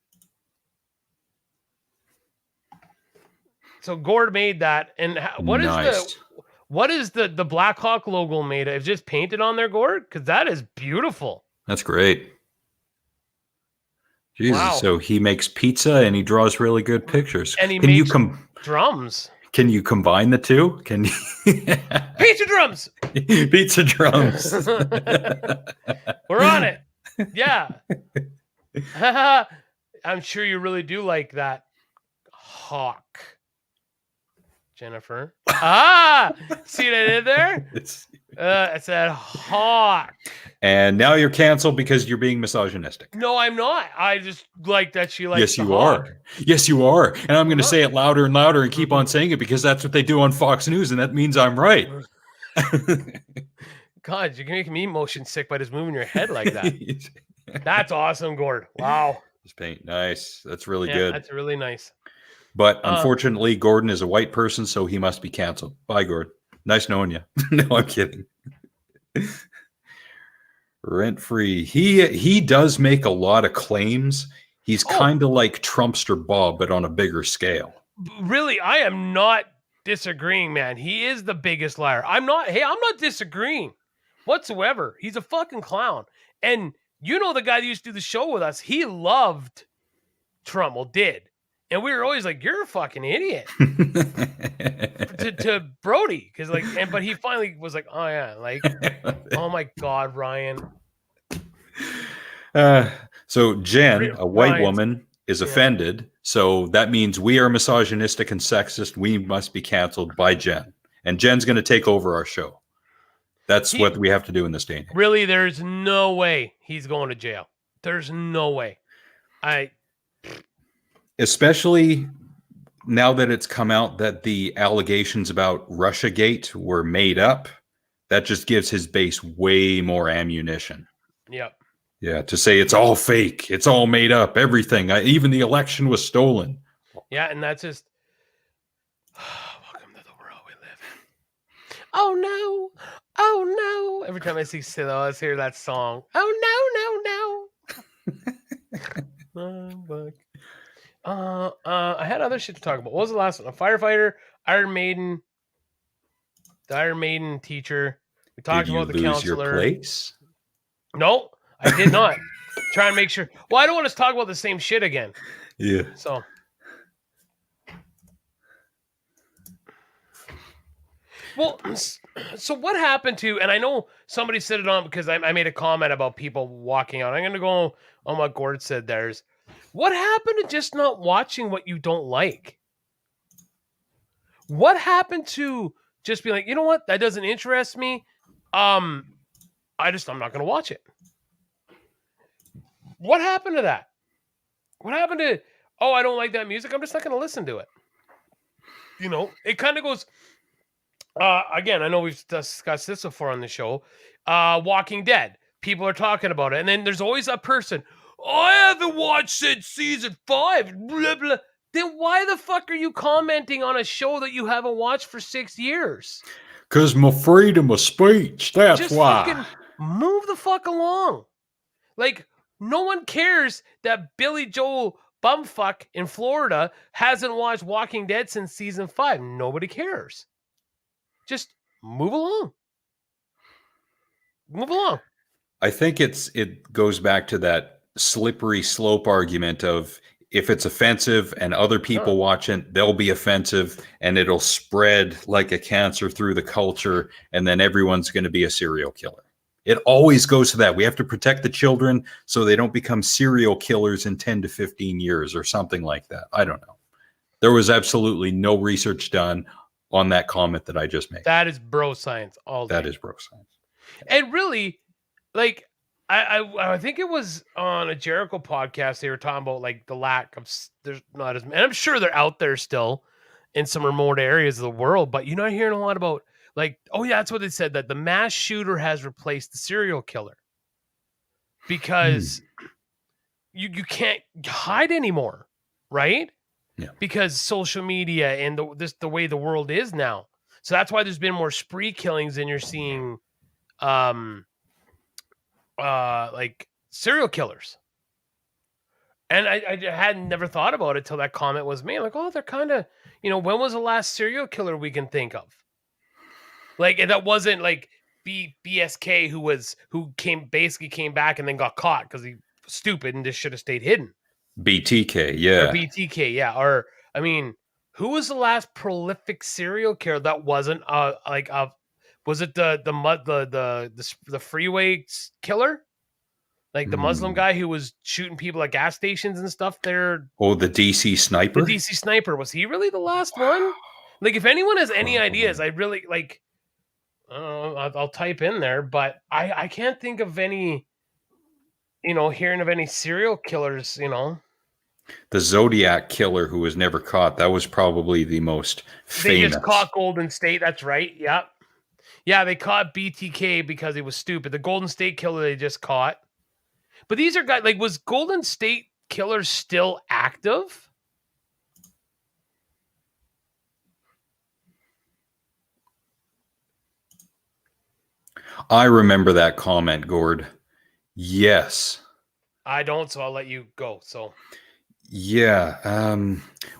So Gord made that, and what is the Blackhawk logo made of? It's just painted on there, Gord? Because that is beautiful. That's great. Jesus, wow. So he makes pizza and he draws really good pictures. And he makes drums. Can you combine the two? Can you pizza drums? Pizza drums. We're on it. Yeah. I'm sure you really do like that. Hawk. Jennifer. See what I did there? It said hawk. And now you're canceled because you're being misogynistic. No, I'm not. I just like that she likes Yes, you are. Yes, you are. And I'm going to say it louder and louder and keep on saying it because that's what they do on Fox News, and that means I'm right. God, you're making me motion sick by just moving your head like that. That's awesome, Gord. Wow. This paint, nice. That's really good. That's really nice. But unfortunately, Gordon is a white person, so he must be canceled. Bye, Gordon. Nice knowing you. No, I'm kidding. Rent free. He does make a lot of claims. He's kind of like Trumpster Bob, but on a bigger scale. Really, I am not disagreeing, man. He is the biggest liar. I'm not disagreeing whatsoever. He's a fucking clown. And you know the guy that used to do the show with us, he loved Trump. Well, did. And we were always like, "You're a fucking idiot," to Brody, because but he finally was like, "Oh yeah, like, oh my God, Ryan." So Jen, a white woman, is offended. So that means we are misogynistic and sexist. We must be canceled by Jen, and Jen's going to take over our show. That's what we have to do in this day and age. Really, there's no way he's going to jail. There's no way. Especially now that it's come out that the allegations about Russiagate were made up, that just gives his base way more ammunition. Yep. Yeah, to say it's all fake, it's all made up, everything. Even the election was stolen. Yeah, and that's just welcome to the world we live in. Oh no, oh no! Every time I see Silo, I hear that song. Oh no, no, no! I had other shit to talk about. What was the last one? A firefighter, Iron Maiden, the Iron Maiden teacher. We talked about the counselor. Your place? No, I did not. Try and make sure. Well, I don't want us to talk about the same shit again. Yeah. So what happened to? And I know somebody said it on because I made a comment about people walking out. I'm going to go on what Gord said. What happened to just not watching what you don't like? What happened to just being like, you know what, that doesn't interest me. I'm not going to watch it. What happened to that? What happened to, oh, I don't like that music, I'm just not going to listen to it. You know, it kind of goes, again, I know we've discussed this before on the show, Walking Dead. People are talking about it. And then there's always a person, oh, I haven't watched since season 5, blah, blah. Then why the fuck are you commenting on a show that you haven't watched for 6 years? Because my freedom of speech, that's Just why. fucking move the fuck along. Like, no one cares that Billy Joel Bumfuck in Florida hasn't watched Walking Dead since season 5. Nobody cares. Just move along. Move along. I think it goes back to that slippery slope argument of if it's offensive and other people watch it, they'll be offensive and it'll spread like a cancer through the culture, and then everyone's going to be a serial killer. It always goes to that. We have to protect the children so they don't become serial killers in 10 to 15 years or something like that. I don't know. There was absolutely no research done on that comment that I just made. That is bro science all day. That is bro science. And really, like, I think it was on a Jericho podcast, they were talking about like the lack of, there's not as, and I'm sure they're out there still in some remote areas of the world, but you're not hearing a lot about, like, oh yeah, that's what they said, that the mass shooter has replaced the serial killer because you can't hide anymore, right? Yeah. Because social media and the way the world is now. So that's why there's been more spree killings than you're seeing like serial killers. And I hadn't never thought about it till that comment was made. Like, oh, they're kind of, you know, when was the last serial killer we can think of? Like, that wasn't like BSK who came back and then got caught because he was stupid and just should have stayed hidden. BTK, yeah. Or BTK, yeah. Or I mean, who was the last prolific serial killer that wasn't was it the freeway killer? Like the Muslim guy who was shooting people at gas stations and stuff there. Oh, the DC sniper? The DC sniper. Was he really the last one? Like, if anyone has any ideas, I really like, I'll type in there, but I can't think of any, you know, hearing of any serial killers, you know. The Zodiac killer who was never caught. That was probably the most famous. They just caught Golden State. That's right. Yeah. Yeah, they caught BTK because he was stupid. The Golden State killer they just caught. But these are guys, like, was Golden State Killer still active? I remember that comment, Gord. Yes. I don't, so I'll let you go. So, yeah.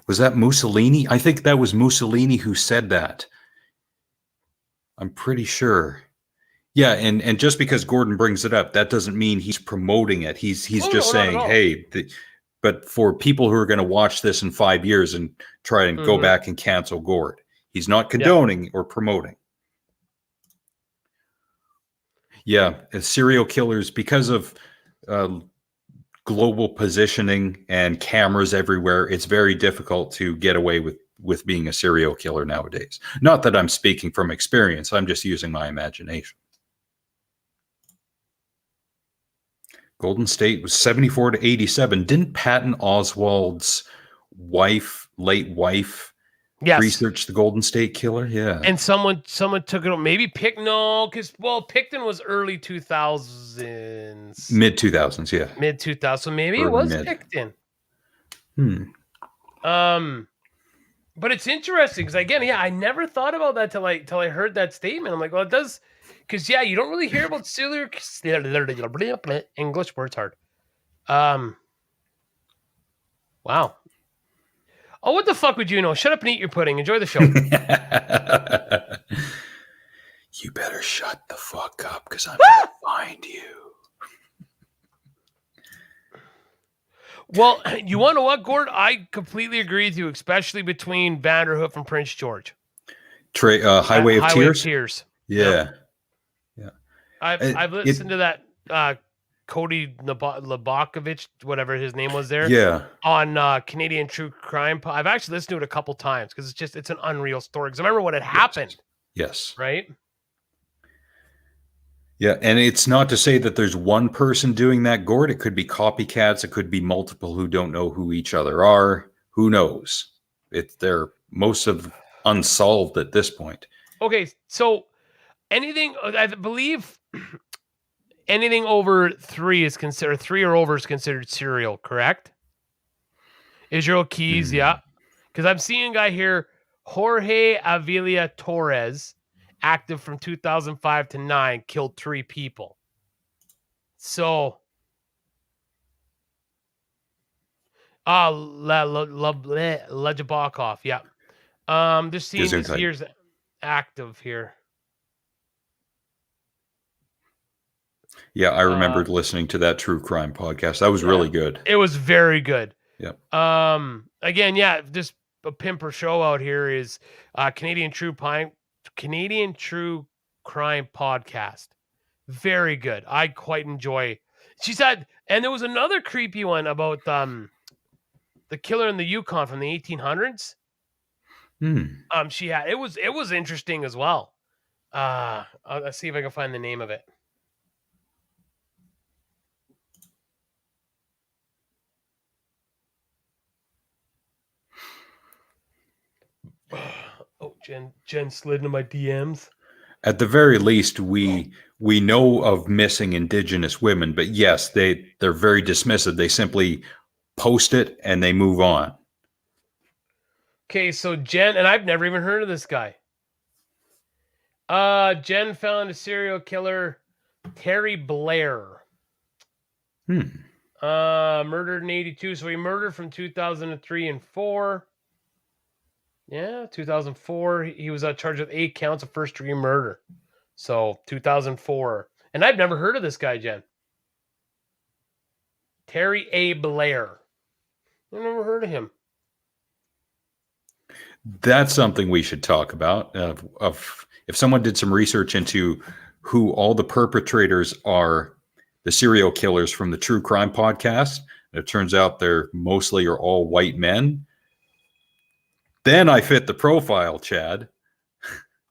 Was that Mussolini? I think that was Mussolini who said that. I'm pretty sure. Yeah, and just because Gordon brings it up, that doesn't mean he's promoting it. He's just saying, hey, but for people who are going to watch this in 5 years and try and go back and cancel Gord, he's not condoning or promoting. Yeah, serial killers, because of global positioning and cameras everywhere, it's very difficult to get away with being a serial killer nowadays. Not that I'm speaking from experience, I'm just using my imagination. Golden State was 74 to 87. Didn't Patton Oswalt's late wife, research the Golden State Killer? Yeah. And someone took it. Maybe because Picton was early 2000s. Mid 2000s, yeah. Mid 2000s. So maybe it was Picton. But it's interesting because, again, yeah, I never thought about that till I heard that statement. I'm like, well, it does, because yeah, you don't really hear about serial English words hard. Wow. Oh, what the fuck would you know? Shut up and eat your pudding. Enjoy the show. You better shut the fuck up because I'm going to find you. Well, you want to know what, Gord? I completely agree with you, especially between Vanderhoof and Prince George. Highway of Tears? Tears. Yeah. Yeah. I've listened to that Cody Labakovich, whatever his name was there, Yeah. on Canadian True Crime. I've actually listened to it a couple times because it's an unreal story. Because I remember what had happened, Yes. right? Yeah, and it's not to say that there's one person doing that, Gord. It could be copycats. It could be multiple who don't know who each other are. Who knows? They're most of unsolved at this point. Okay, so anything, I believe anything over 3 is considered 3 or over is considered serial, correct? Israel Keys, yeah. Because I'm seeing a guy here, Jorge Avila Torres, active from 2005 to 9, killed 3 people. So, Lejabakov, yeah. Just seeing his Gesundheit. years active here. Yeah, I remembered listening to that true crime podcast. That was really good. It was very good. Yeah. Again, yeah, just a pimper show out here is Canadian True Crime podcast. Very good. I quite enjoy. She said, and there was another creepy one about the killer in the Yukon from the 1800s. She had it was interesting as well. Let's see if I can find the name of it. Oh, Jen slid into my DMs. At the very least, we know of missing Indigenous women, but yes, they're very dismissive. They simply post it and they move on. Okay, so Jen, and I've never even heard of this guy. Jen found a serial killer, Terry Blair. Murdered in 82. So he murdered from 2003 and 4. Yeah, 2004. He was charged with 8 counts of first-degree murder. So 2004. And I've never heard of this guy, Jen. Terry A. Blair. I've never heard of him. That's something we should talk about. If someone did some research into who all the perpetrators are, the serial killers from the True Crime podcast, it turns out they're mostly or all white men. Then I fit the profile, Chad.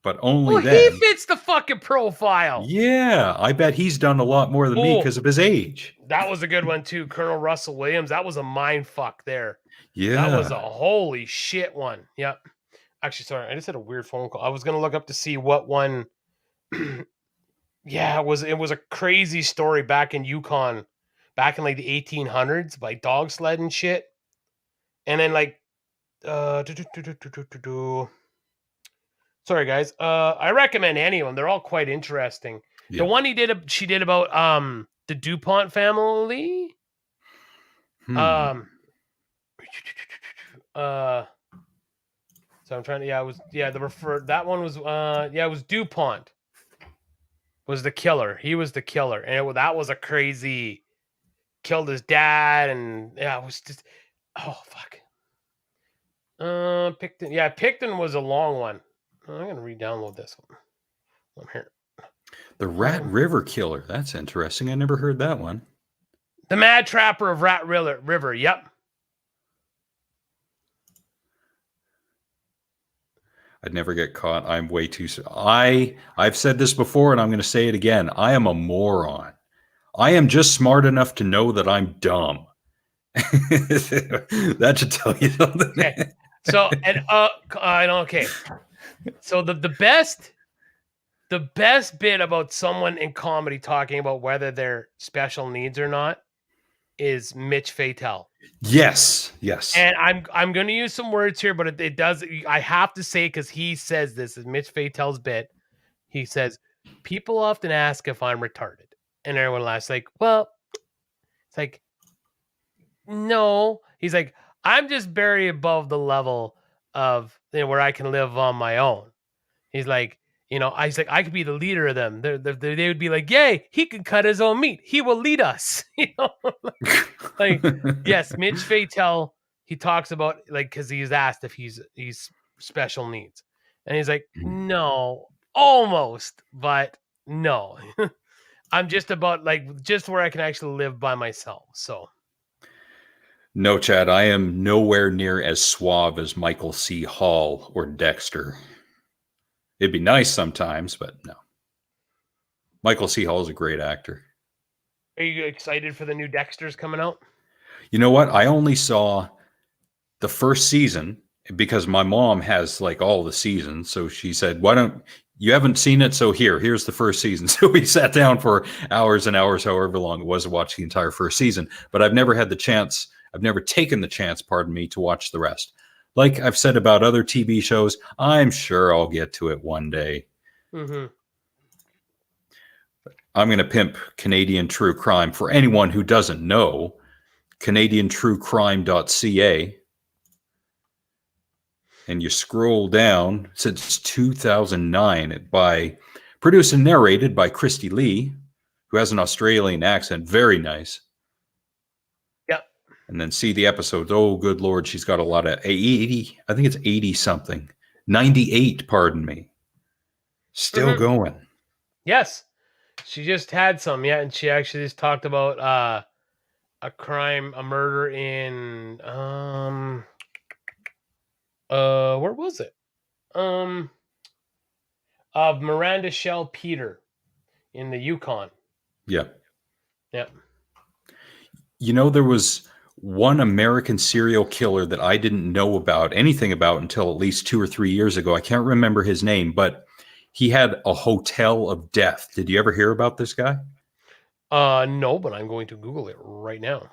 But only then. He fits the fucking profile. Yeah, I bet he's done a lot more than me because of his age. That was a good one too, Colonel Russell Williams. That was a mind fuck there. Yeah, that was a holy shit one. Yep. Actually, sorry, I just had a weird phone call. I was gonna look up to see what one. Yeah, it was a crazy story back in Yukon, back in like the 1800s, by dog sled and shit. And then like, sorry guys, I recommend any of them. They're all quite interesting. Yeah. The one she did about the DuPont family. So I'm trying to, that one was, it was DuPont was the killer. He was the killer. And that was a crazy, killed his dad. And yeah, it was just, oh, fuck. Picton. Yeah, Picton was a long one. I'm going to re-download this one. I'm here. The Rat River Killer. That's interesting. I never heard that one. The Mad Trapper of Rat River. Yep. I'd never get caught. I'm way too. I've said this before, and I'm going to say it again. I am a moron. I am just smart enough to know that I'm dumb. That should tell you something. Okay. So and okay. So the best bit about someone in comedy talking about whether they're special needs or not is Mitch Fatel. Yes. And I'm going to use some words here, but it does. I have to say, because he says this is Mitch Fatel's bit. He says, people often ask if I'm retarded, and everyone laughs. Like, well, it's like, no. He's like, I'm just very above the level of where I can live on my own. He's like, he's like, I could be the leader of them. They would be like, yay, he can cut his own meat. He will lead us. Like, yes, Mitch Fatel, he talks about, like, because he's asked if he's special needs. And he's like, no, almost, but no. I'm just about like just where I can actually live by myself. So No, Chad, I am nowhere near as suave as Michael C. Hall or Dexter. It'd be nice sometimes, but no. Michael C. Hall is a great actor. are you excited for the new Dexter's coming out? You know what? I only saw the first season because my mom has like all the seasons. So she said, why don't you haven't seen it? So here's the first season. So we sat down for hours and hours, however long it was, to watch the entire first season. But I've never had the chance. I've never taken the chance, pardon me, to watch the rest. Like I've said about other TV shows, I'm sure I'll get to it one day. Mm-hmm. I'm going to pimp Canadian True Crime. For anyone who doesn't know, CanadianTrueCrime.ca. And you scroll down since 2009 by produced and narrated by Christy Lee, who has an Australian accent. Very nice. Yep. And then see the episodes. Oh, good Lord. She's got a lot of 80. I think it's 80 something. 98, pardon me. Still going. Yes. She just had some, yeah, and she actually just talked about a murder in where was it? Of Miranda Shell Peter in the Yukon. Yeah. Yeah. You know, there was one American serial killer that I didn't know anything about until at least 2 or 3 years ago. I can't remember his name, but he had a hotel of death. Did you ever hear about this guy? No, but I'm going to Google it right now.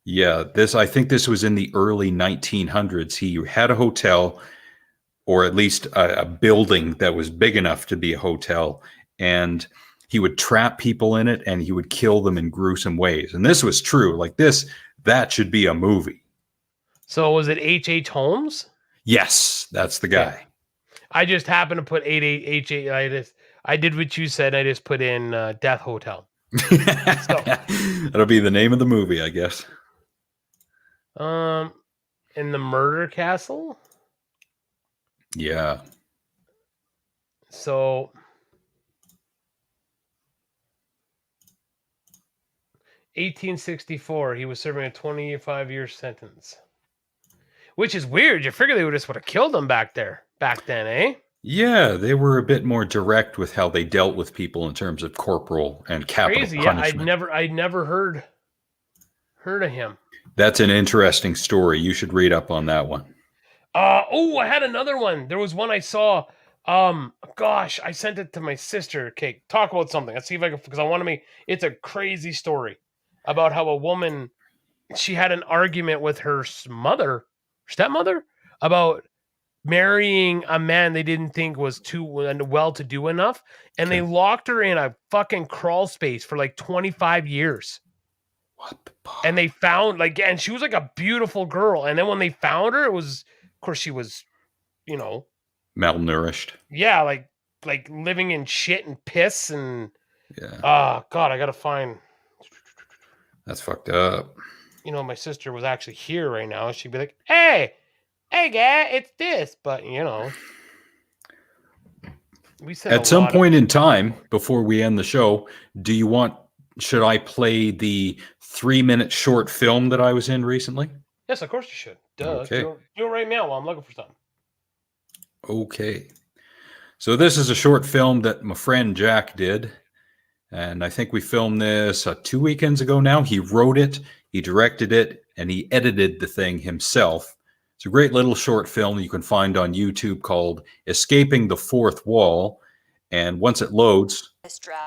Yeah, I think this was in the early 1900s. He had a hotel, or at least a building that was big enough to be a hotel, and he would trap people in it and he would kill them in gruesome ways. And this was true. Like that should be a movie. So was it H.H. Holmes? Yes, that's the guy. Yeah. I just happened to put 88 I did what you said. I just put in Death Hotel. That'll be the name of the movie, I guess. In the Murder Castle. Yeah. So 1864, he was serving a 25-year sentence. Which is weird. You figure they would have killed him back then, eh? Yeah, they were a bit more direct with how they dealt with people in terms of corporal and capital punishment. Yeah, I'd never heard of him. That's an interesting story. You should read up on that one. I had another one. There was one I saw. Gosh, I sent it to my sister. Okay, talk about something. Let's see if I can, because I want to make. It's a crazy story about how a woman, she had an argument with her stepmother, about marrying a man they didn't think was too well to do enough, and they locked her in a fucking crawl space for like 25 years. What the fuck? And they found and she was like a beautiful girl, and then when they found her, it was, of course, she was, malnourished. Yeah, like living in shit and piss and yeah. God, I gotta find. That's fucked up. My sister was actually here right now. She'd be like, hey guy, it's this, but we said at some point in time before we end the show, should I play the 3-minute short film that I was in recently? Yes, of course you should. Duh. Okay. Do it right now while I'm looking for something. Okay. So this is a short film that my friend Jack did. And I think we filmed this 2 weekends ago now. He wrote it, he directed it, and he edited the thing himself. It's a great little short film you can find on YouTube called Escaping the Fourth Wall. And once it loads,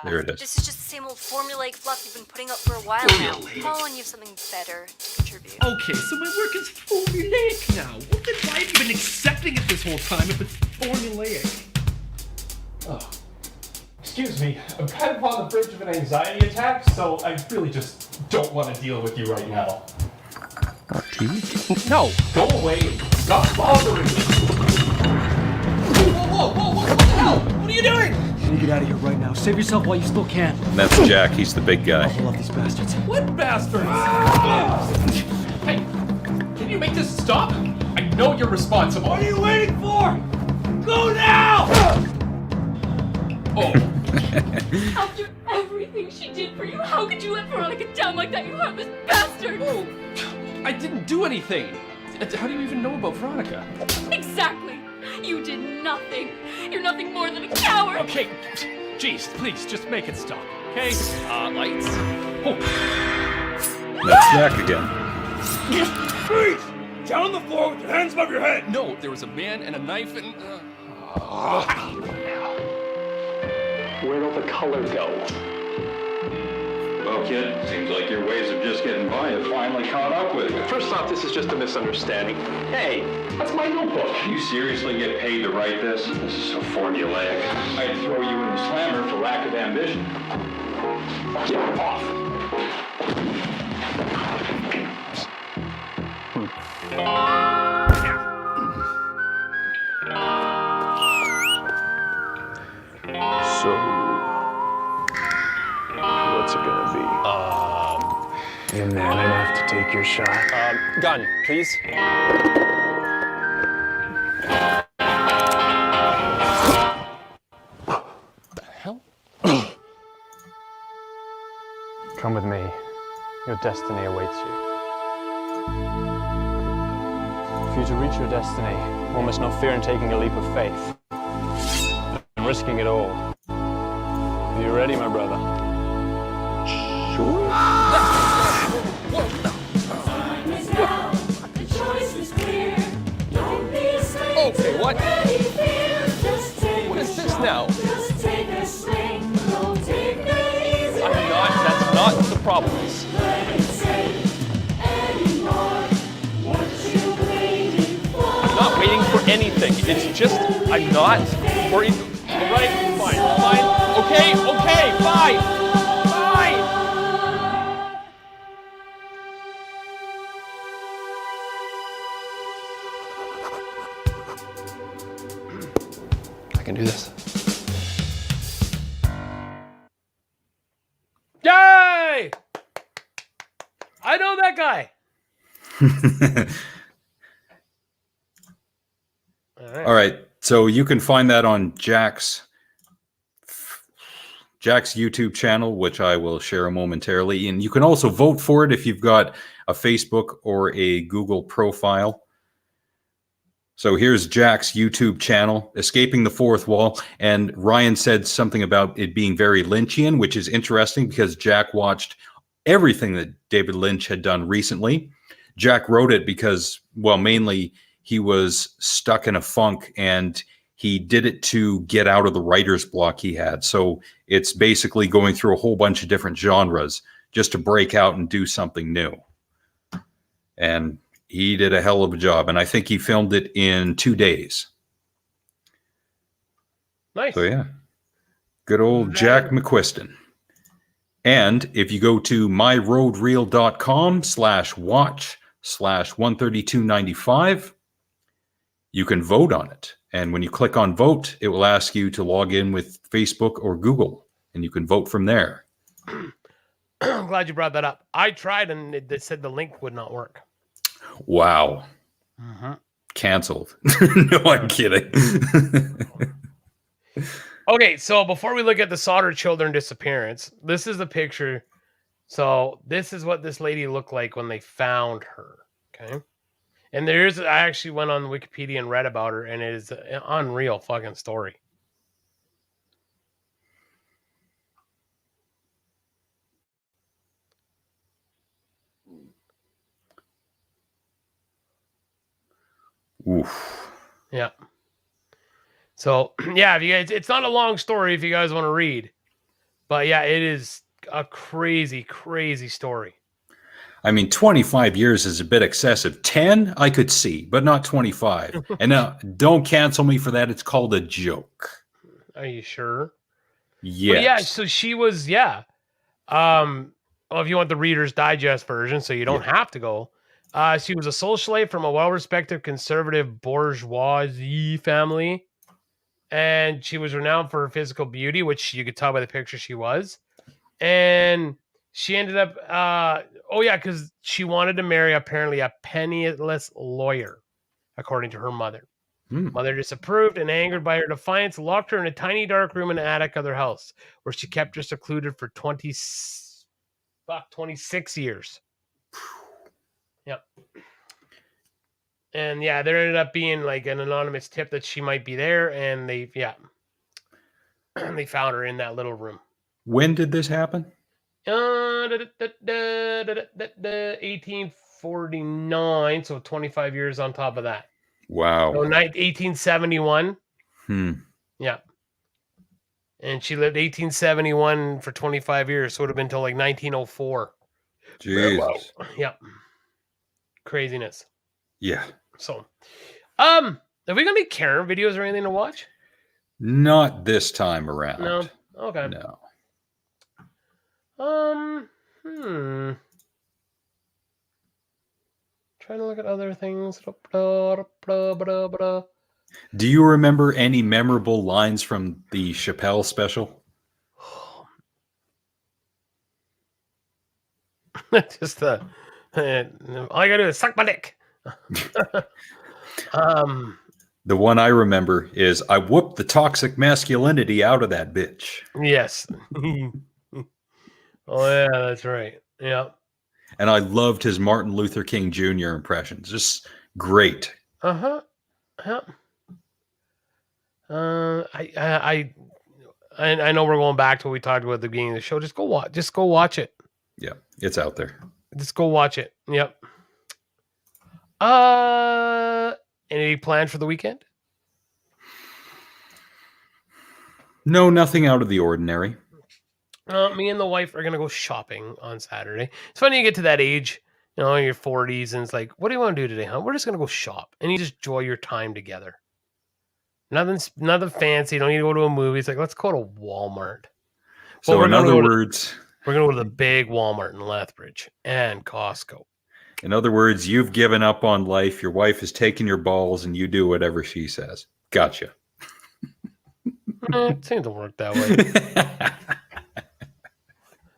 there it is. This is just the same old formulaic fluff you've been putting up for a while now. Call on you have something better to contribute. Okay, so my work is formulaic now. Well, then why have you been accepting it this whole time if it's formulaic? Oh. Excuse me, I'm kind of on the verge of an anxiety attack, so I really just don't want to deal with you right now. No. Go away. Stop bothering me. Whoa, what the hell? What are you doing? You need to get out of here right now. Save yourself while you still can. And that's Jack. He's the big guy. I love these bastards. What bastards? Hey, can you make this stop? I know you're responsible. What are you waiting for? Go now! Oh, After everything she did for you, how could you let Veronica down like that, you heartless bastard? Oh, I didn't do anything. How do you even know about Veronica? Exactly. You did nothing. You're nothing more than a coward. Okay, jeez, please, just make it stop, okay? Lights. Oh. That's Jack again. Freeze! Down on the floor with your hands above your head! No, there was a man and a knife and... Where'd all the color go? Well, kid, seems like your ways of just getting by have finally caught up with you. First off, this is just a misunderstanding. Hey, that's my notebook. You seriously get paid to write this? This is so formulaic. I'd throw you in the slammer for lack of ambition. Get off. So, what's it gonna be? You man enough to take your shot? Gun, please. The hell? Come with me. Your destiny awaits you. For you to reach your destiny, one must not fear in taking a leap of faith and risking it all. Are you ready, my brother? Sure. Okay, what? What is this now? That's not the problem. I'm not waiting for anything. It's just, I'm not worried. All right, fine. Okay, fine. I can do this. Yay! I know that guy. All right. So you can find that on Jack's YouTube channel, which I will share momentarily. And you can also vote for it if you've got a Facebook or a Google profile. So here's Jack's YouTube channel, Escaping the Fourth Wall. And Ryan said something about it being very Lynchian, which is interesting because Jack watched everything that David Lynch had done recently. Jack wrote it because, well, mainly he was stuck in a funk and he did it to get out of the writer's block he had. So it's basically going through a whole bunch of different genres just to break out and do something new. And he did a hell of a job. And I think he filmed it in 2 days. Nice. So yeah, good old Jack McQuiston. And if you go to myroadreel.com/watch/132.95, you can vote on it. And when you click on vote, it will ask you to log in with Facebook or Google, and you can vote from there. I'm glad you brought that up. I tried and it said the link would not work. Wow. Canceled. No, I'm kidding. Okay, so before we look at the Solder children disappearance, this is the picture. So this is what this lady looked like when they found her. Okay. And I actually went on Wikipedia and read about her, and it is an unreal fucking story. Oof. Yeah. So yeah, if you guys, it's not a long story if you guys want to read, but yeah, it is a crazy, crazy story. I mean, 25 years is a bit excessive. 10, I could see, but not 25. And now, don't cancel me for that. It's called a joke. Are you sure? Yes. But yeah. So she was, yeah. Well, if you want the Reader's Digest version, so you don't have to go. She was a socialite from a well-respected conservative bourgeoisie family. And she was renowned for her physical beauty, which you could tell by the picture she was. And she ended up, because she wanted to marry apparently a penniless lawyer, according to her mother. Mother disapproved and angered by her defiance, locked her in a tiny dark room in the attic of their house, where she kept her secluded for 26 years. Yep. And yeah, there ended up being like an anonymous tip that she might be there, and they found her in that little room. When did this happen? 1849, so 25 years on top of that. Wow. So 1871. Yeah. And she lived 1871 for 25 years, so it would have been till like 1904. Jesus. Yeah. Craziness. Yeah. So, have we got any Karen videos or anything to watch? Not this time around. No. Okay. No. Trying to look at other things. Do you remember any memorable lines from the Chappelle special? Just all I gotta do is suck my dick. The one I remember is, I whooped the toxic masculinity out of that bitch. Yes. Oh yeah, that's right. Yeah. And I loved his Martin Luther King Jr. impressions. Just great. Yeah. I know we're going back to what we talked about at the beginning of the show. Just go watch it. Yeah, it's out there. Just go watch it. Yep. Any plans for the weekend? No, nothing out of the ordinary. Me and the wife are gonna go shopping on Saturday. It's funny you get to that age, in your 40s, and it's like, what do you want to do today, huh? We're just gonna go shop, and you just enjoy your time together. Nothing fancy. You don't need to go to a movie. It's like, let's go to Walmart. So in other words, we're gonna go to the big Walmart in Lethbridge and Costco. In other words, you've given up on life. Your wife is taking your balls, and you do whatever she says. Gotcha. It seems to work that way.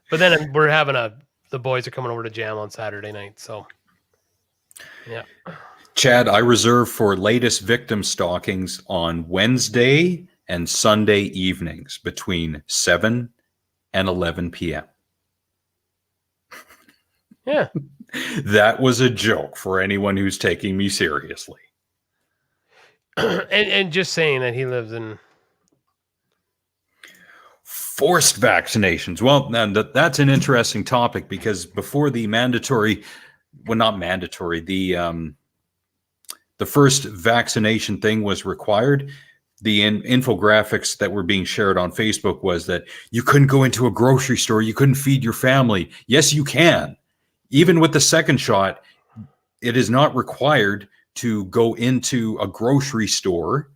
But then we're having the boys are coming over to jam on Saturday night. So, yeah. Chad, I reserve for latest victim stalkings on Wednesday and Sunday evenings between 7 and 11 p.m. Yeah. That was a joke for anyone who's taking me seriously. and just saying that he lives in forced vaccinations. Well, that's an interesting topic, because before the mandatory, well, not mandatory, the first vaccination thing was required, the infographics that were being shared on Facebook was that you couldn't go into a grocery store, you couldn't feed your family. Yes, you can. Even with the second shot, it is not required to go into a grocery store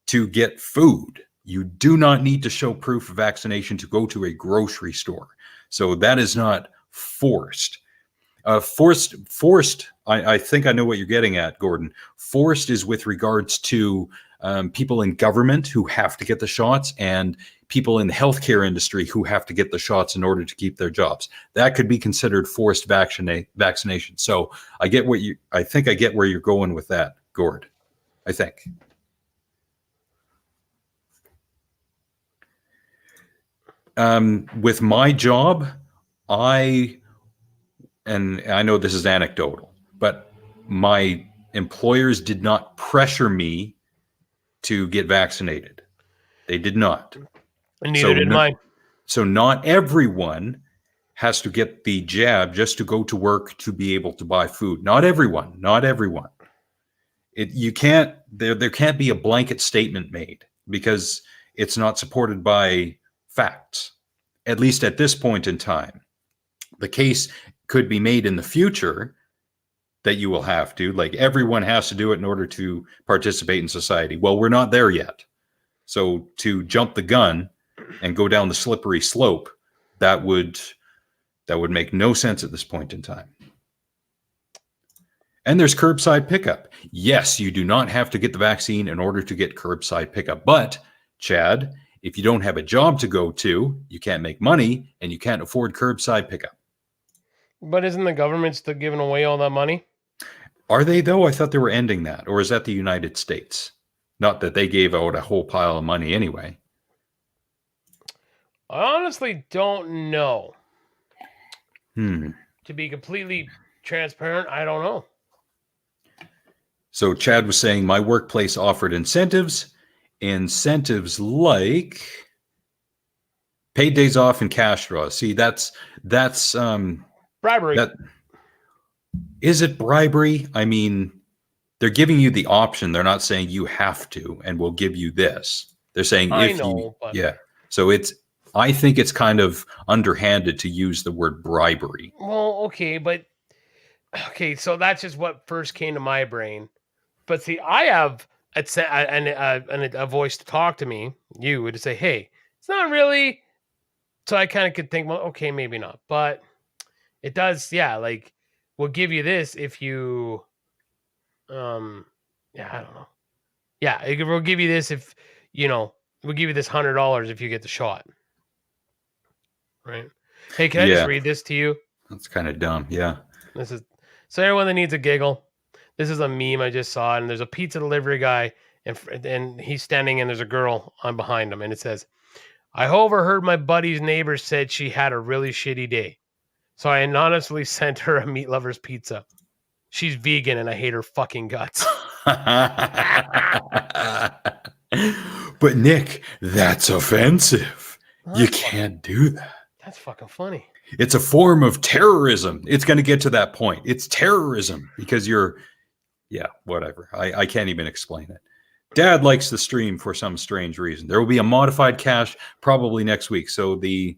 to get food. You do not need to show proof of vaccination to go to a grocery store. So that is not forced. Forced. I think I know what you're getting at, Gordon. Forced is with regards to people in government who have to get the shots, and people in the healthcare industry who have to get the shots in order to keep their jobs. That could be considered forced vaccination. So I think I get where you're going with that, Gord. I think. With my job, and I know this is anecdotal, but my employers did not pressure me to get vaccinated. They did not. And neither did mine. So not everyone has to get the jab just to go to work to be able to buy food. Not everyone. There can't be a blanket statement made, because it's not supported by facts, at least at this point in time. The case could be made in the future that you will have to, like, everyone has to do it in order to participate in society. Well, we're not there yet. So to jump the gun and go down the slippery slope, that would make no sense at this point in time. And there's curbside pickup. Yes, you do not have to get the vaccine in order to get curbside pickup. But, Chad, if you don't have a job to go to, you can't make money, and you can't afford curbside pickup. But isn't the government still giving away all that money? Are they, though? I thought they were ending that. Or is that the United States? Not that they gave out a whole pile of money anyway. I honestly don't know. Hmm. To be completely transparent, I don't know. So Chad was saying my workplace offered incentives like paid days off and cash draws. See, that's Bribery. that is it bribery? I mean, they're giving you the option. They're not saying you have to, and we'll give you this. They're saying I if know, you, but- yeah. So I think it's kind of underhanded to use the word bribery. Well, okay, but okay, so that's just what first came to my brain. But see, I have a voice to talk to me. You would say, "Hey, it's not really." So I kind of could think, well, okay, maybe not, but it does. Yeah, like we'll give you this if you, yeah, I don't know. Yeah, we'll give you this if we'll give you this $100 if you get the shot. Right? Hey, can I just read this to you? That's kind of dumb. Yeah. This is so everyone that needs a giggle. This is a meme I just saw, and there's a pizza delivery guy, and he's standing, and there's a girl on behind him, and it says, "I overheard my buddy's neighbor said she had a really shitty day, so I anonymously sent her a meat lover's pizza. She's vegan, and I hate her fucking guts." But Nick, that's offensive. You can't do that. That's fucking funny. It's a form of terrorism. It's going to get to that point. It's terrorism because whatever. I can't even explain it. Dad likes the stream for some strange reason. There will be a modified cache probably next week. So the,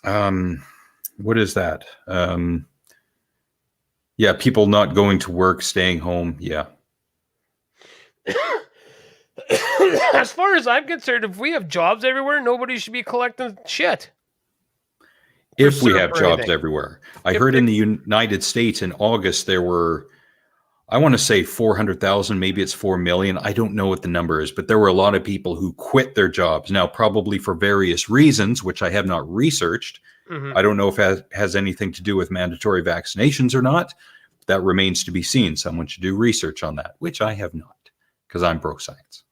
what is that? People not going to work, staying home. Yeah. As far as I'm concerned, if we have jobs everywhere, nobody should be collecting shit. If we have jobs everywhere. I If heard in the United States in August, there were, I want to say 400,000, maybe it's 4 million. I don't know what the number is, but there were a lot of people who quit their jobs. Now, probably for various reasons, which I have not researched. Mhm. I don't know if it has anything to do with mandatory vaccinations or not. That remains to be seen. Someone should do research on that, which I have not, because I'm pro science.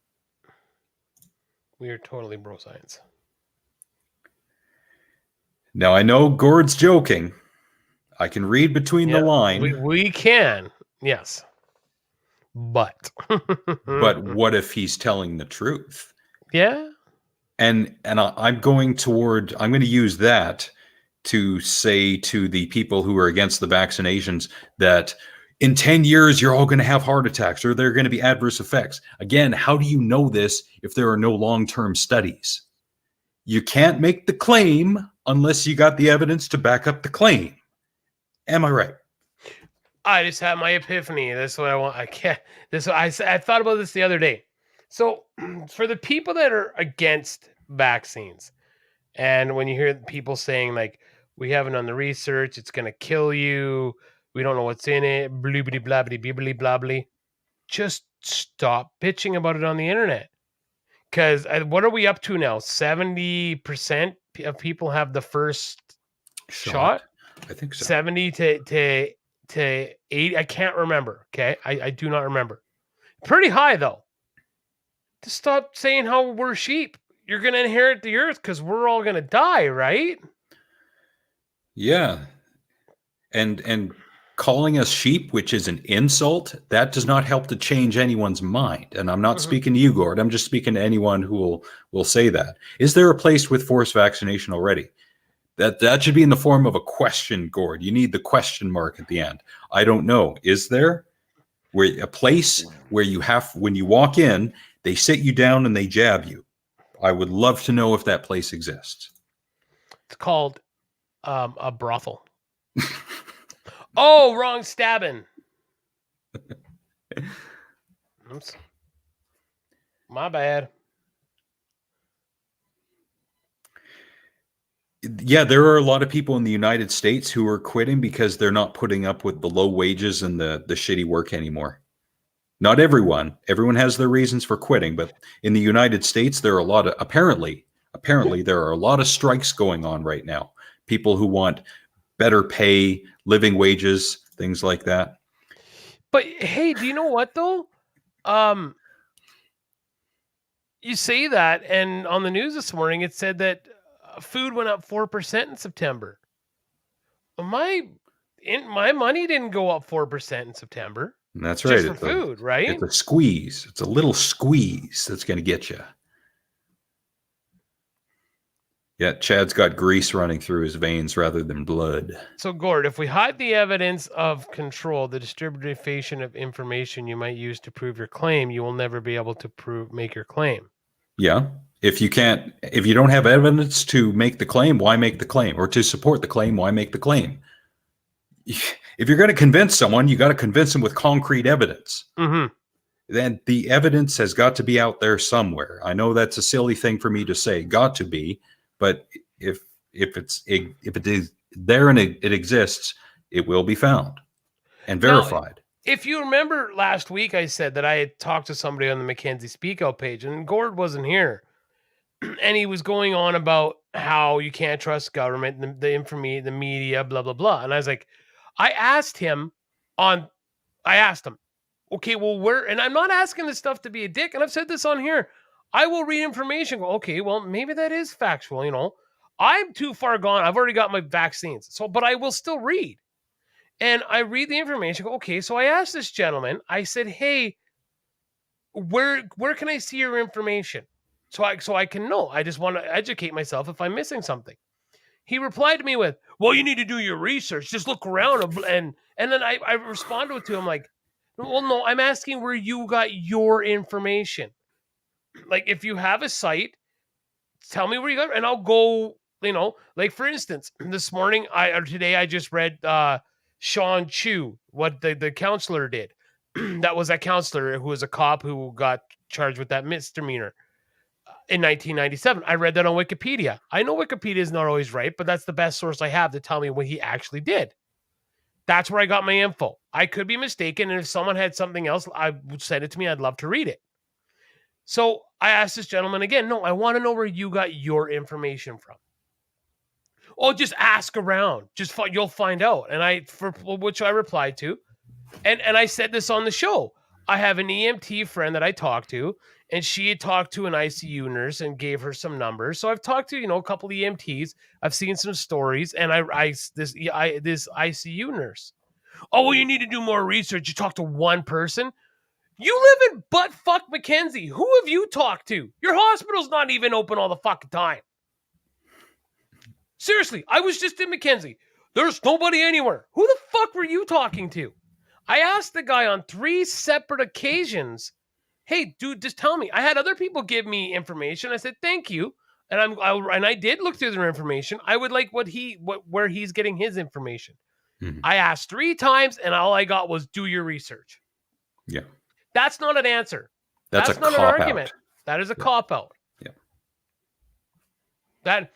We are totally bro science. Now, I know Gord's joking. I can read between the line. We can, yes. But But what if he's telling the truth? Yeah. And I'm going to use that to say to the people who are against the vaccinations that in 10 years, you're all going to have heart attacks or there are going to be adverse effects. Again, how do you know this if there are no long-term studies? You can't make the claim unless you got the evidence to back up the claim. Am I right? I just had my epiphany. That's what I want. I can't. I thought about this the other day. So, for the people that are against vaccines, and when you hear people saying like, "We haven't done the research; it's going to kill you. We don't know what's in it," bloobity blabbity bibbly blabbly, just stop bitching about it on the internet. Because what are we up to now? 70% of people have the first shot. I think so. 70 to 80. I can't remember. Okay. I do not remember. Pretty high though. To stop saying how we're sheep. You're going to inherit the earth because we're all going to die, right? Yeah. And calling us sheep, which is an insult, that does not help to change anyone's mind. And I'm not speaking to you, Gord. I'm just speaking to anyone who will say that. Is there a place with forced vaccination already? That should be in the form of a question, Gord. You need the question mark at the end. I don't know. Is there a place where when you walk in, they sit you down and they jab you? I would love to know if that place exists. It's called a brothel. Oh, wrong stabbing. Oops. My bad. Yeah, there are a lot of people in the United States who are quitting because they're not putting up with the low wages and the shitty work anymore. Not everyone. Everyone has their reasons for quitting, but in the United States, there are a lot of apparently there are a lot of strikes going on right now. People who want better pay, living wages, things like that. But hey, do you know what though? you say that, and on the news this morning, it said that food went up 4% in September. My money didn't go up 4% in September. And that's Just right. for food, right? It's a squeeze. It's a little squeeze that's going to get you. Yeah, Chad's got grease running through his veins rather than blood. So, Gord, if we hide the evidence of control, the distribution of information you might use to prove your claim, you will never be able to make your claim. Yeah. If you don't have evidence to make the claim, why make the claim? Or to support the claim, why make the claim? If you're going to convince someone, you got to convince them with concrete evidence. Mm-hmm. Then the evidence has got to be out there somewhere. I know that's a silly thing for me to say, got to be, but if it is there and it exists, it will be found and verified. Now, if you remember last week, I said that I had talked to somebody on the Mackenzie Speak Out page, and Gord wasn't here, and he was going on about how you can't trust government, the media, blah blah blah, and I was like, I asked him, okay, well, where? And I'm not asking this stuff to be a dick, and I've said this on here. I will read information. Go, okay, well, maybe that is factual. You know, I'm too far gone. I've already got my vaccines, but I will still read. And I read the information. Go, okay, so I asked this gentleman. I said, hey, where can I see your information? So I can know. I just want to educate myself if I'm missing something. He replied to me with, well, you need to do your research. Just look around. And then I responded to him like, well, no, I'm asking where you got your information. Like, if you have a site, tell me where you got it, and I'll go, like, for instance, today I just read Sean Chu, what the counselor did. That was that counselor who was a cop who got charged with that misdemeanor in 1997. I read that on Wikipedia. I know Wikipedia is not always right, but that's the best source I have to tell me what he actually did. That's where I got my info. I could be mistaken, and if someone had something else, I would send it to me. I'd love to read it. So I asked this gentleman again, no, I want to know where you got your information from. Oh, just ask around. You'll find out. And which I replied to. And I said this on the show. I have an EMT friend that I talked to, and she had talked to an ICU nurse and gave her some numbers. So I've talked to, a couple EMTs. I've seen some stories, and this ICU nurse. Oh, well, you need to do more research. You talk to one person. You live in butt-fuck Mackenzie. Who have you talked to? Your hospital's not even open all the fucking time. Seriously, I was just in Mackenzie. There's nobody anywhere. Who the fuck were you talking to? I asked the guy on 3 separate occasions, hey, dude, just tell me. I had other people give me information. I said, thank you. And I did look through their information. I would like where he's getting his information. Mm-hmm. I asked 3 times, and all I got was do your research. Yeah. That's not an answer. That's not an argument. That is a cop-out. Yeah. That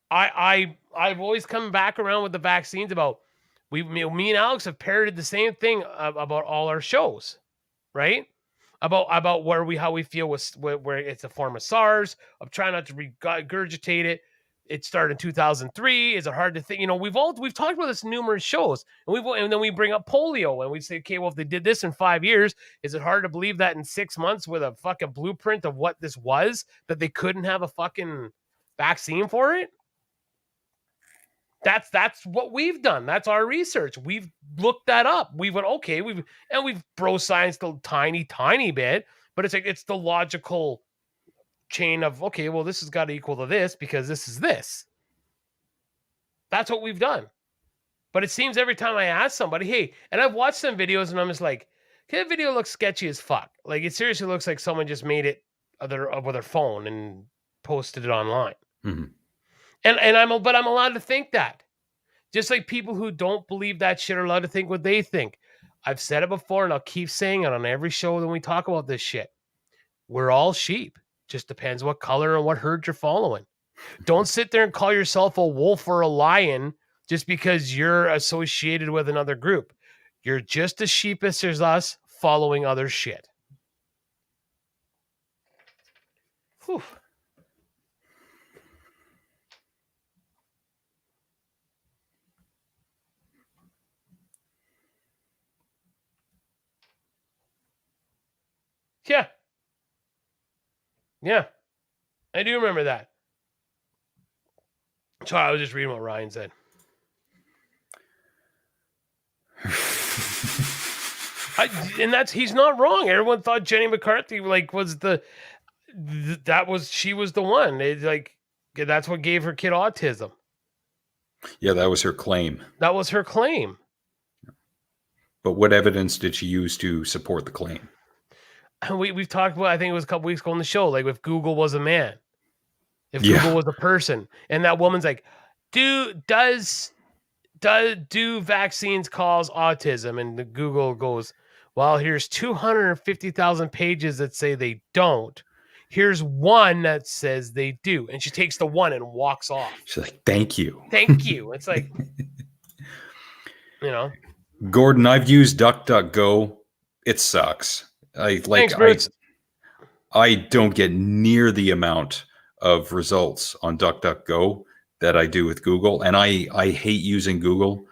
I've always come back around with the vaccines about me and Alex have parroted the same thing about all our shows, right? About how we feel where it's a form of SARS. I'm trying not to regurgitate it. It started in 2003. Is it hard to think? We've talked about this in numerous shows, and then we bring up polio, and we say, okay, well, if they did this in 5 years, is it hard to believe that in 6 months with a fucking blueprint of what this was, that they couldn't have a fucking vaccine for it? That's what we've done. That's our research. We've looked that up. We went, okay, we've bro scienced a tiny bit, but it's the logical chain of, okay, well, this has got to equal to this because this is this. That's what we've done. But it seems every time I ask somebody, hey, and I've watched some videos and I'm just like, okay, that video looks sketchy as fuck. Like, it seriously looks like someone just made it with their phone and posted it online. Mm-hmm. And I'm allowed to think that. Just like people who don't believe that shit are allowed to think what they think. I've said it before, and I'll keep saying it on every show when we talk about this shit. We're all sheep. Just depends what color and what herd you're following. Don't sit there and call yourself a wolf or a lion just because you're associated with another group. You're just as sheepish as us following other shit. Whew. Yeah, I do remember that. So I was just reading what Ryan said. He's not wrong. Everyone thought Jenny McCarthy was she was the one. It's like that's what gave her kid autism. Yeah, that was her claim. That was her claim. But what evidence did she use to support the claim? And we've talked about, I think it was a couple weeks ago on the show, like if Google was a man, if Yeah. Google was a person, and that woman's like, do vaccines cause autism? And the Google goes, well, here's 250,000 pages that say they don't. Here's one that says they do. And she takes the one and walks off. She's like, thank you. Thank you. It's like, Gordon, I've used DuckDuckGo. It sucks. Thanks, Bruce. I don't get near the amount of results on DuckDuckGo that I do with Google. And I hate using Google.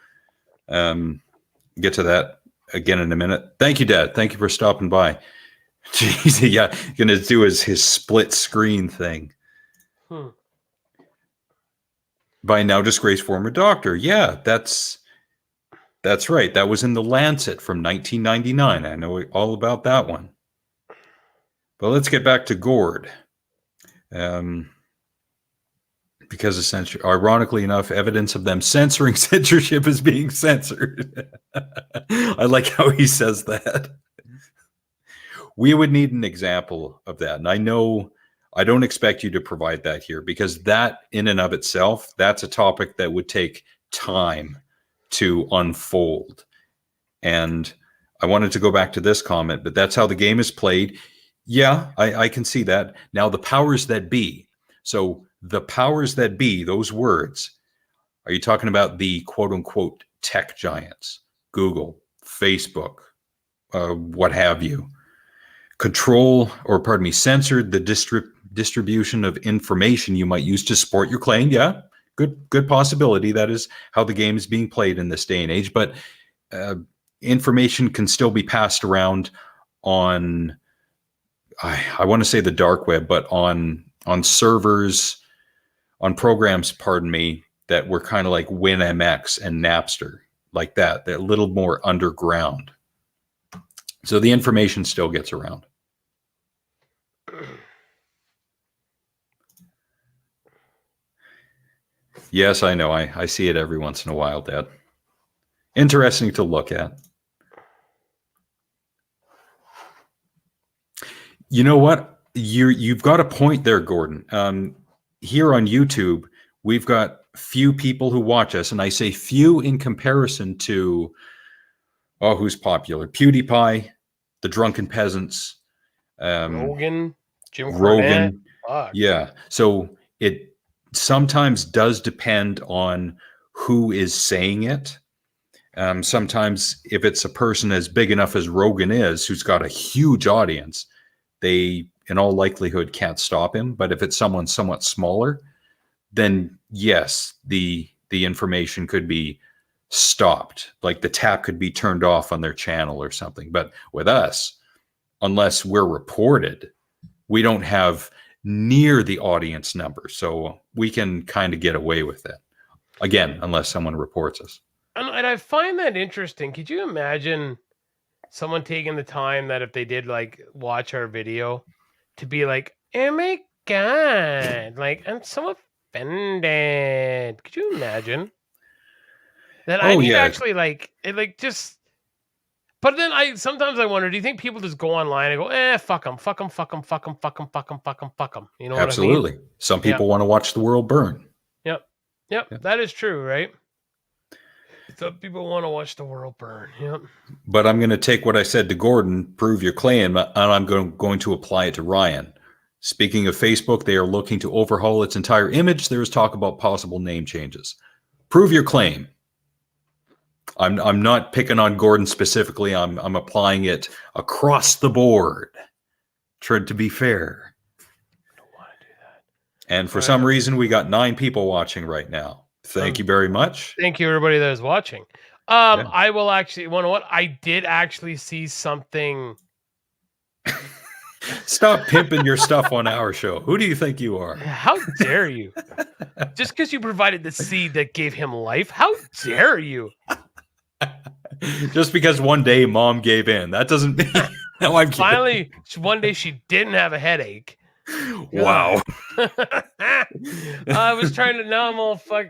Get to that again in a minute. Thank you, Dad. Thank you for stopping by. Jeez, yeah, gonna do his split screen thing. By now disgraced former doctor. Yeah, that's right. That was in the Lancet from 1999. I know all about that one. But let's get back to Gord. Because of censor, ironically enough, evidence of them censoring censorship is being censored. I like how he says that. We would need an example of that. And I know I don't expect you to provide that here, because that in and of itself, that's a topic that would take time to unfold. And I wanted to go back to this comment, but that's how the game is played. Yeah, I can see that. Now, the powers that be. So the powers that be, those words, are you talking about the quote unquote tech giants, Google, Facebook, what have you? Censored the distribution of information you might use to support your claim. Yeah, good possibility. That is how the game is being played in this day and age. But information can still be passed around on, I want to say the dark web, but on servers, on programs, pardon me, that were kind of like WinMX and Napster, like that. They're a little more underground. So the information still gets around. Yes, I know. I see it every once in a while, Dad. Interesting to look at. You know what? You've got a point there, Gordon. Here on YouTube, we've got few people who watch us, and I say few in comparison to, who's popular? PewDiePie, the Drunken Peasants, Rogan, Jim Rogan. Fuck. Yeah. So it sometimes does depend on who is saying it. Sometimes if it's a person as big enough as Rogan is, who's got a huge audience, they in all likelihood can't stop him. But if it's someone somewhat smaller, then yes, the information could be stopped. Like the tap could be turned off on their channel or something. But with us, unless we're reported, we don't have near the audience number. So we can kind of get away with it. Again, unless someone reports us. And I find that interesting. Could you imagine someone taking the time that if they did like watch our video to be like, oh my God, like I'm so offended. Could you imagine? That I need actually like it, like just. But then sometimes I wonder, do you think people just go online and go, fuck them, fuck them, fuck them, fuck them, fuck them, fuck them, fuck them, fuck them? You know Absolutely. what I mean? Some people want to watch the world burn. Yep. That is true, right? Some people want to watch the world burn. Yep. But I'm going to take what I said to Gordon, prove your claim, and I'm going to apply it to Ryan. Speaking of Facebook, they are looking to overhaul its entire image. There is talk about possible name changes. Prove your claim. I'm not picking on Gordon specifically. I'm applying it across the board. Tried to be fair. I don't want to do that. And for some reason, we got 9 people watching right now. Thank you very much. Thank you, everybody that is watching. I will actually, you know what? I did actually see something. Stop pimping your stuff on our show. Who do you think you are? How dare you? Just because you provided the seed that gave him life, how dare you? Just because one day mom gave in, that doesn't mean. No, I'm kidding. Finally, one day she didn't have a headache. Wow. I was trying to. Now I'm all fuck.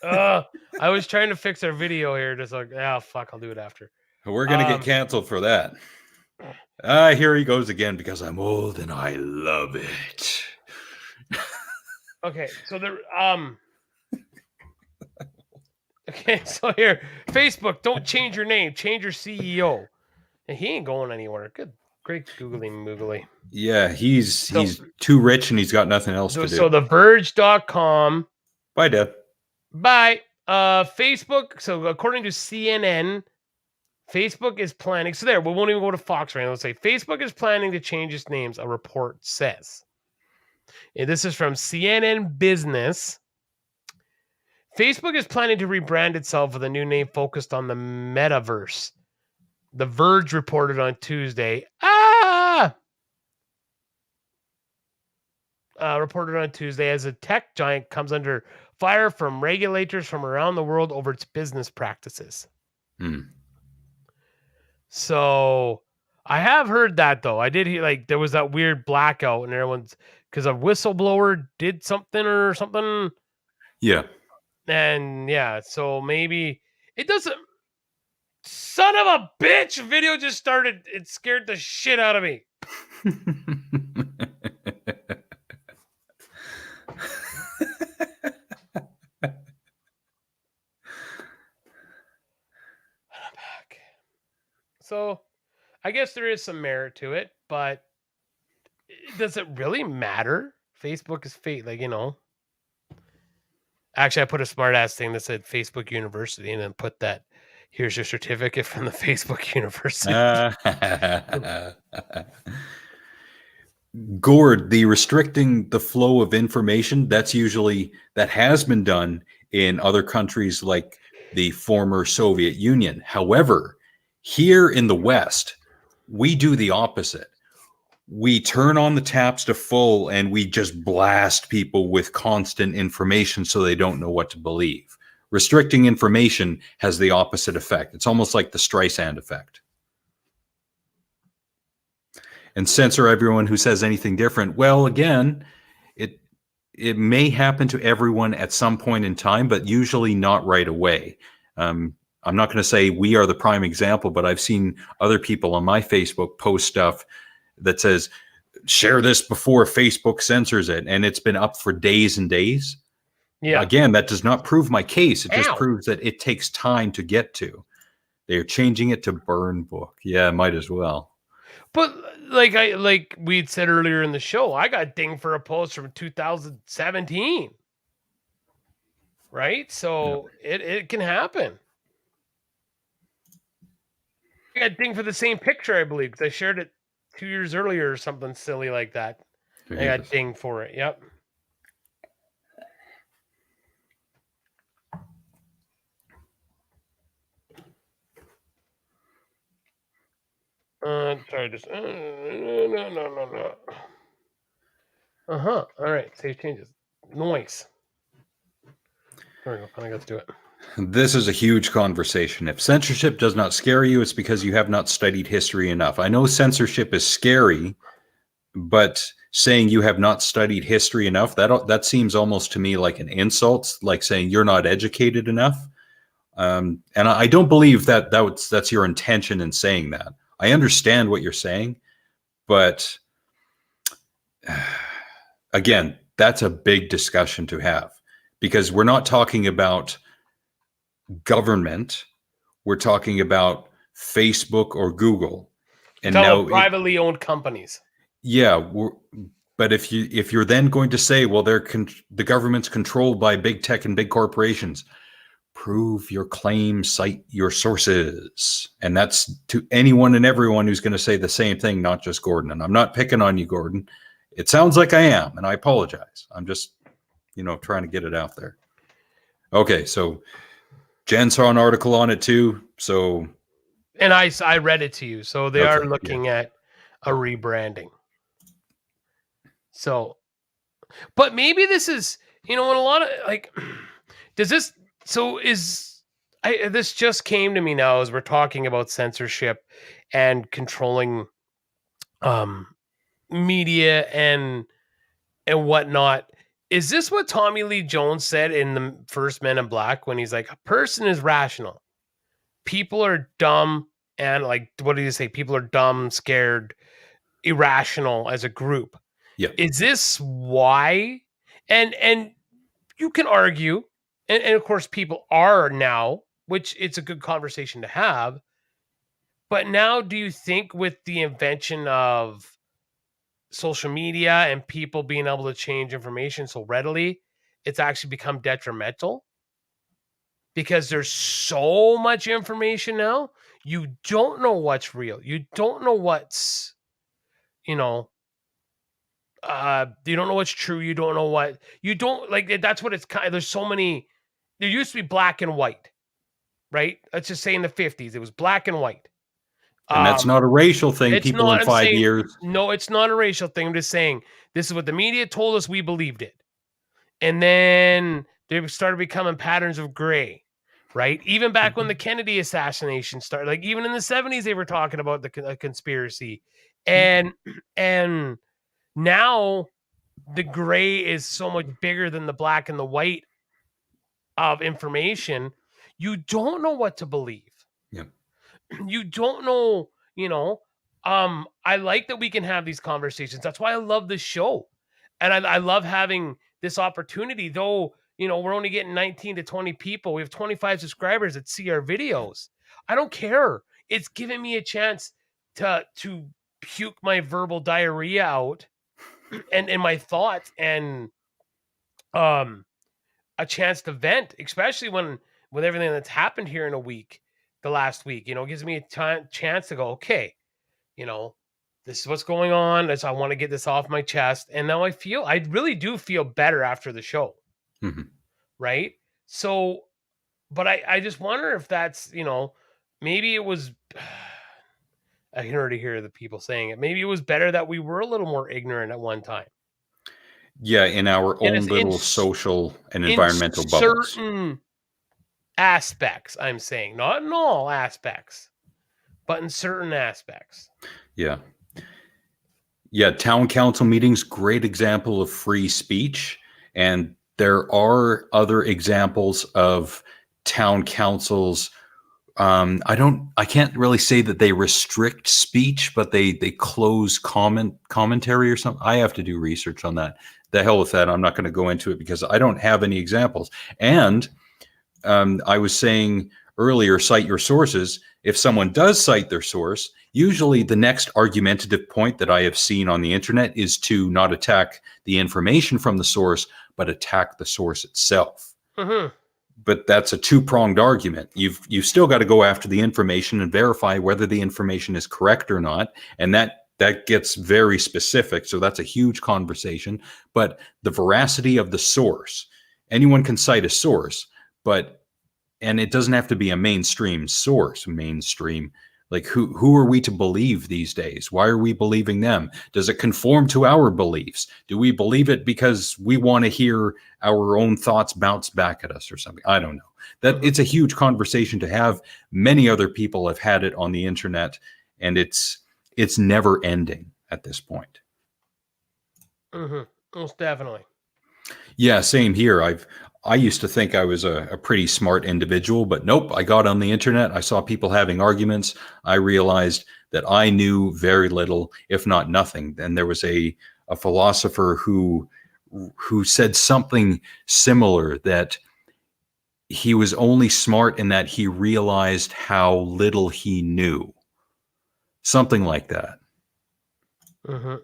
I was trying to fix our video here. Just like, fuck, I'll do it after. We're gonna get canceled for that. Here he goes again because I'm old and I love it. Okay, so there. Okay, so here, Facebook, don't change your name, change your CEO. And he ain't going anywhere. Good, great googly moogly. Yeah, he's too rich and he's got nothing else to do. So TheVerge.com. Bye, Deb. Bye. Facebook. So according to CNN, Facebook is planning. So there, we won't even go to Fox right now. Let's say Facebook is planning to change its names. A report says. And this is from CNN Business. Facebook is planning to rebrand itself with a new name focused on the metaverse. The Verge reported on Tuesday. Reported on Tuesday as a tech giant comes under fire from regulators from around the world over its business practices. So I have heard that though. I did hear like there was that weird blackout and everyone's because a whistleblower did something or something. Yeah. And yeah, so maybe it doesn't. Son of a bitch! Video just started. It scared the shit out of me. I'm back. So, I guess there is some merit to it, but does it really matter? Facebook is fate, like Actually, I put a smart ass thing that said Facebook University, and then put that. Here's your certificate from the Facebook University. Gord, the restricting the flow of information, that has been done in other countries like the former Soviet Union. However, here in the West, we do the opposite. We turn on the taps to full and we just blast people with constant information so they don't know what to believe. Restricting information has the opposite effect. It's almost like the Streisand effect. And censor everyone who says anything different. Well, again, it may happen to everyone at some point in time, but usually not right away. I'm not going to say we are the prime example, but I've seen other people on my Facebook post stuff that says, share this before Facebook censors it. And it's been up for days and days. Yeah. Again, that does not prove my case. It just proves that it takes time to get to. They're changing it to burn book. Yeah, might as well. But like we'd said earlier in the show, I got dinged for a post from 2017. Right? So it can happen. I got dinged for the same picture, I believe, because I shared it 2 years earlier or something silly like that. I got dinged for it. Yep. Sorry, just no. All right, save changes. Noise. There we go. Finally got to do it. This is a huge conversation. If censorship does not scare you, it's because you have not studied history enough. I know censorship is scary, but saying you have not studied history enough, that seems almost to me like an insult, like saying you're not educated enough. And I don't believe that's your intention in saying that. I understand what you're saying, but again, that's a big discussion to have because we're not talking about government. We're talking about Facebook or Google, and now privately owned companies. Yeah, but if you're then going to say, well, the government's controlled by big tech and big corporations. Prove your claim, cite your sources. And that's to anyone and everyone who's going to say the same thing, not just Gordon. And I'm not picking on you, Gordon. It sounds like I am, and I apologize. I'm just, trying to get it out there. Okay, so Jen saw an article on it too. So, and I read it to you. So they are looking at a rebranding. So, but maybe this is, when a lot of like, does this, so is, this just came to me now as we're talking about censorship and controlling media and whatnot. Is this what Tommy Lee Jones said in the first Men in Black when he's like, a person is rational, people are dumb, and like, what did he say? People are dumb, scared, irrational as a group. Yeah. Is this why? And you can argue, and of course people are now, which it's a good conversation to have. But now, do you think with the invention of social media and people being able to change information so readily, it's actually become detrimental? Because there's so much information now, you don't know what's real. You don't know what's, you don't know what's true. You don't know what, you don't like, that's what it's kind of, there's so many, there used to be black and white, right? Let's just say in the 50s, it was black and white. And that's not a racial thing, it's people not, in 5 saying, years. No, it's not a racial thing. I'm just saying this is what the media told us, we believed it. And then they started becoming patterns of gray, right? Even back when the Kennedy assassination started, like even in the 70s, they were talking about the conspiracy. And now the gray is so much bigger than the black and the white of information. You don't know what to believe. Yeah. You don't know, I like that we can have these conversations. That's why I love this show. And I love having this opportunity, though, we're only getting 19 to 20 people. We have 25 subscribers that see our videos. I don't care. It's giving me a chance to puke my verbal diarrhea out and my thoughts, and a chance to vent, especially with everything that's happened here in the last week. It gives me a chance to go, okay, this is what's going on. I want to get this off my chest. And now I really do feel better after the show. Mm-hmm. Right. So, but I just wonder if that's, maybe it was, I can already hear the people saying it. Maybe it was better that we were a little more ignorant at one time. Yeah. In our own little social and environmental bubbles. Certain aspects, I'm saying, not in all aspects, but in certain aspects. Yeah. Yeah. Town council meetings, great example of free speech. And there are other examples of town councils. I can't really say that they restrict speech, but they close commentary or something. I have to do research on that. The hell with that. I'm not going to go into it because I don't have any examples. And I was saying earlier, cite your sources. If someone does cite their source, usually the next argumentative point that I have seen on the internet is to not attack the information from the source, but attack the source itself. Mm-hmm. But that's a two-pronged argument. You've still got to go after the information and verify whether the information is correct or not. And that gets very specific. So that's a huge conversation. But the veracity of the source, anyone can cite a source, and it doesn't have to be a mainstream source. Like who are we to believe these days? Why are we believing them? Does it conform to our beliefs? Do we believe it because we want to hear our own thoughts bounce back at us or something? I don't know. That it's a huge conversation to have. Many other people have had it on the internet, and it's never ending at this point. Mm-hmm. Most definitely. Yeah, same here. I used to think I was a pretty smart individual, but nope. I got on the internet. I saw people having arguments. I realized that I knew very little, if not nothing. And there was a philosopher who said something similar, that he was only smart in that he realized how little he knew. Something like that. Mm-hmm.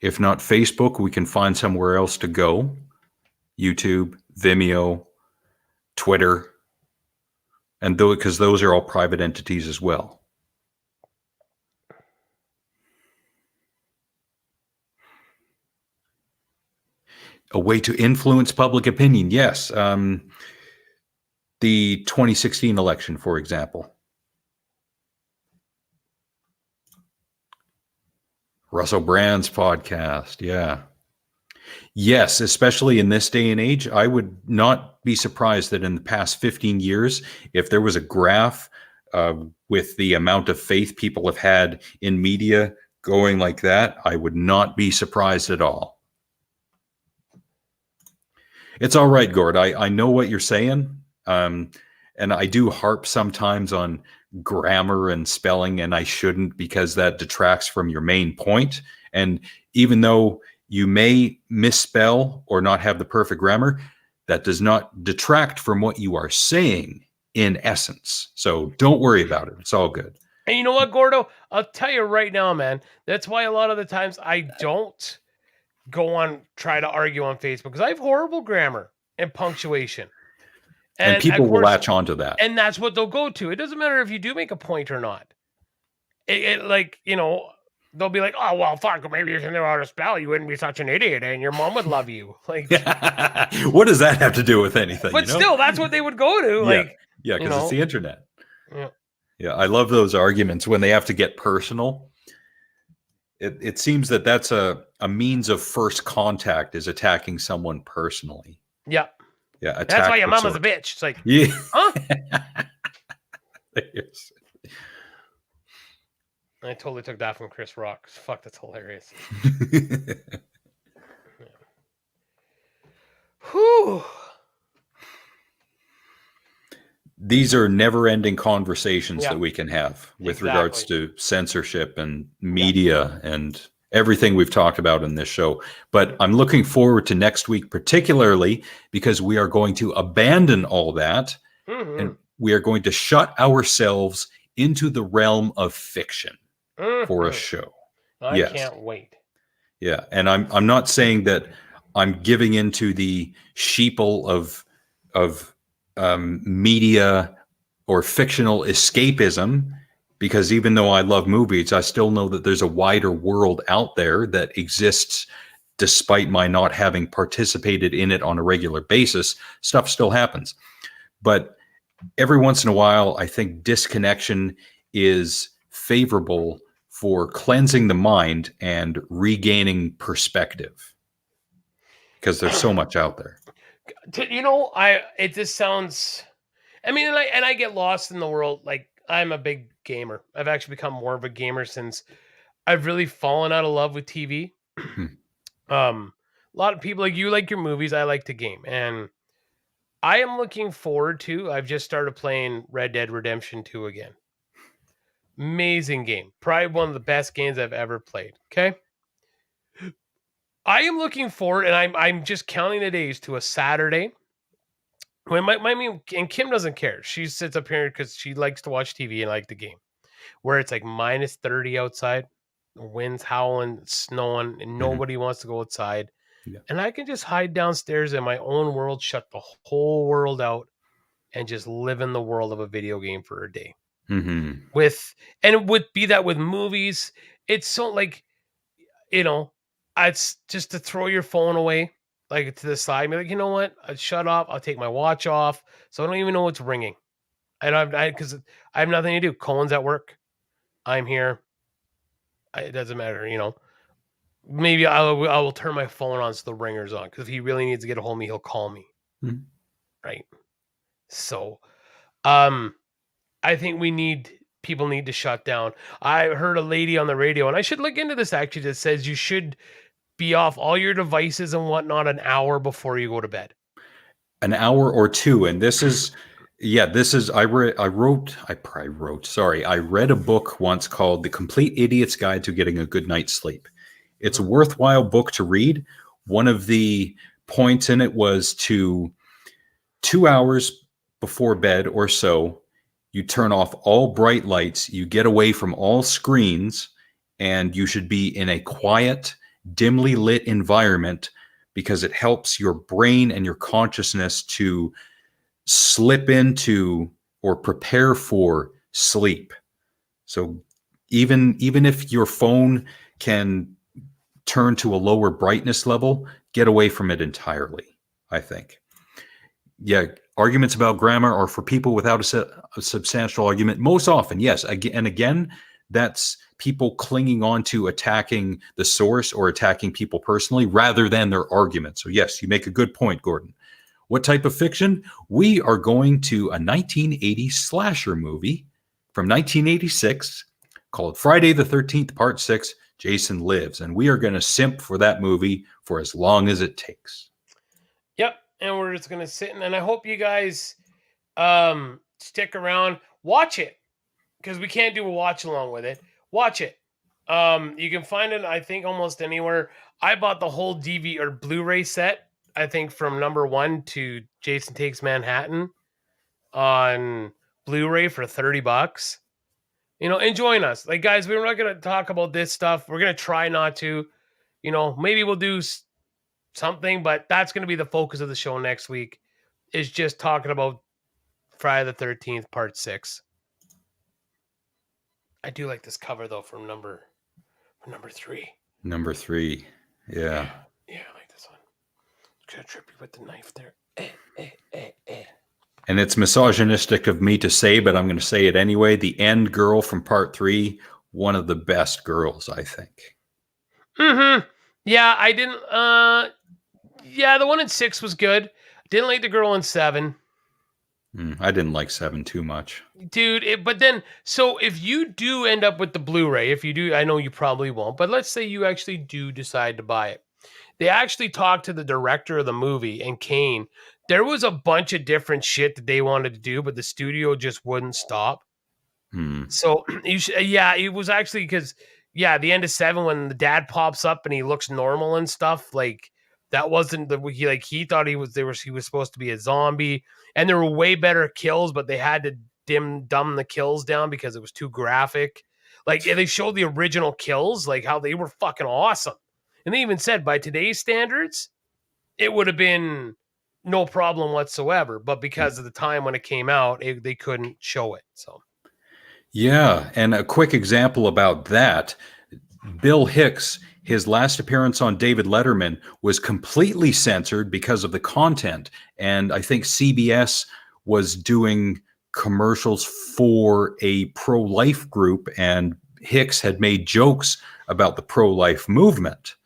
If not Facebook, we can find somewhere else to go. YouTube, Vimeo, Twitter, and because those are all private entities as well. A way to influence public opinion. Yes. The 2016 election, for example. Russell Brand's podcast. Yeah. Yes, especially in this day and age, I would not be surprised that in the past 15 years, if there was a graph with the amount of faith people have had in media going like that, I would not be surprised at all. It's all right, Gord. I know what you're saying. And I do harp sometimes on grammar and spelling, and I shouldn't, because that detracts from your main point. And even though you may misspell or not have the perfect grammar, that does not detract from what you are saying in essence. So don't worry about it. It's all good. And you know what, Gordo? I'll tell you right now, man. That's why a lot of the times I don't go on, try to argue on Facebook, because I have horrible grammar and punctuation. And people will latch onto that. And that's what they'll go to. It doesn't matter if you do make a point or not. Like, you know, they'll be like, oh, well, fuck, maybe if you knew how to spell, you wouldn't be such an idiot, and your mom would love you. Like, what does that have to do with anything? But still, that's what they would go to. Like, yeah, because it's the internet. Yeah. Yeah, I love those arguments when they have to get personal. It seems that that's a means of first contact, is attacking someone personally. Yeah. Yeah. That's why your mama's a bitch. It's like, yeah. Huh? Yes. I totally took that from Chris Rock. Fuck, that's hilarious. Whew. These are never-ending conversations that we can have with regards to censorship and media and everything we've talked about in this show. But I'm looking forward to next week, particularly because we are going to abandon all that and we are going to shut ourselves into the realm of fiction for a show. I can't wait. Yeah, and I'm not saying that I'm giving into the sheeple of media or fictional escapism, because even though I love movies, I still know that there's a wider world out there that exists despite my not having participated in it on a regular basis. Stuff still happens. But every once in a while, I think disconnection is favorable for cleansing the mind and regaining perspective, because there's so much out there. You know, it just sounds, I mean, and I get lost in the world. Like, I'm a big gamer. I've actually become more of a gamer since I've really fallen out of love with TV. A lot of people, like, you like your movies, I like to game. And I am looking forward to, I've just started playing Red Dead Redemption 2 again. Amazing game. Probably one of the best games I've ever played. Okay. I am looking forward, and I'm just counting the days to a Saturday when and Kim doesn't care. She sits up here because she likes to watch TV and like the game, where it's like minus 30 outside, the wind's howling, it's snowing, and nobody wants to go outside. Yeah. And I can just hide downstairs in my own world, shut the whole world out, and just live in the world of a video game for a day. It would be that with movies. It's so, like, you know, it's just to throw your phone away, like, to the side, and be like, you know what? I'd shut off. I'll take my watch off, so I don't even know what's ringing. Because I have nothing to do. Colin's at work. I'm here. It doesn't matter, you know. Maybe I will turn my phone on so the ringer's on, because if he really needs to get a hold of me, he'll call me. Right. So, I think people need to shut down. I heard a lady on the radio, and I should look into this actually, that says you should be off all your devices and whatnot an hour before you go to bed. An hour or two. And this is, I read a book once called The Complete Idiot's Guide to Getting a Good Night's Sleep. It's a worthwhile book to read. One of the points in it was 2 hours before bed or so, you turn off all bright lights, you get away from all screens, and you should be in a quiet, dimly lit environment, because it helps your brain and your consciousness to slip into or prepare for sleep. So even if your phone can turn to a lower brightness level, get away from it entirely, I think. Yeah, arguments about grammar are for people without a substantial argument. Most often, yes. Again, that's people clinging on to attacking the source or attacking people personally rather than their argument. So yes, you make a good point, Gordon. What type of fiction? We are going to a 1980 slasher movie from 1986 called Friday the 13th, Part 6, Jason Lives. And we are going to simp for that movie for as long as it takes. Yep. And we're just going to sit and I hope you guys stick around. Watch it, because we can't do a watch along with it. Watch it. You can find it, I think, almost anywhere. I bought the whole DVD or Blu-ray set, I think, from number 1 to Jason Takes Manhattan on Blu-ray for $30. You know, and join us. Like, guys, we're not going to talk about this stuff. We're going to try not to. You know, maybe we'll do something, but that's going to be the focus of the show next week, is just talking about Friday the 13th, Part 6. I do like this cover, though, from number 3. Number 3. Yeah. Yeah, I like this one. Kind of trippy with the knife there. And it's misogynistic of me to say, but I'm going to say it anyway. The end girl from Part 3, one of the best girls, I think. Mm-hmm. Yeah, I didn't... yeah, the one in 6 was good. Didn't like the girl in 7. I didn't like 7 too much. Dude, but then, so if you do end up with the Blu-ray, if you do, I know you probably won't, but let's say you actually do decide to buy it. They actually talked to the director of the movie, and Kane. There was a bunch of different shit that they wanted to do, but the studio just wouldn't stop. So, it was actually because, the end of 7, when the dad pops up and he looks normal and stuff, like, that wasn't he thought he was supposed to be a zombie, and there were way better kills, but they had to dumb the kills down because it was too graphic. Like, they showed the original kills, like how they were fucking awesome. And they even said by today's standards, it would have been no problem whatsoever. But because of the time when it came out, they couldn't show it. So, yeah. And a quick example about that, Bill Hicks, his last appearance on David Letterman was completely censored because of the content. And I think CBS was doing commercials for a pro-life group, and Hicks had made jokes about the pro-life movement.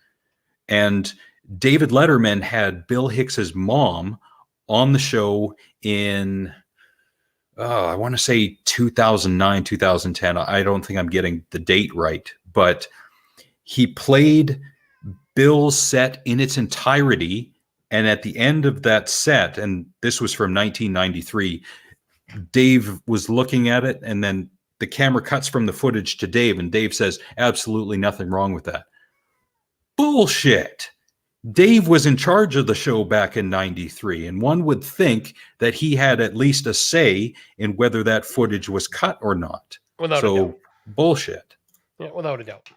And David Letterman had Bill Hicks's mom on the show in, I want to say 2009, 2010. I don't think I'm getting the date right, but he played Bill's set in its entirety. And at the end of that set, and this was from 1993, Dave was looking at it, and then the camera cuts from the footage to Dave, and Dave says, absolutely nothing wrong with that. Bullshit. Dave was in charge of the show back in 93, and one would think that he had at least a say in whether that footage was cut or not. Without a doubt. Bullshit. Yeah, without a doubt.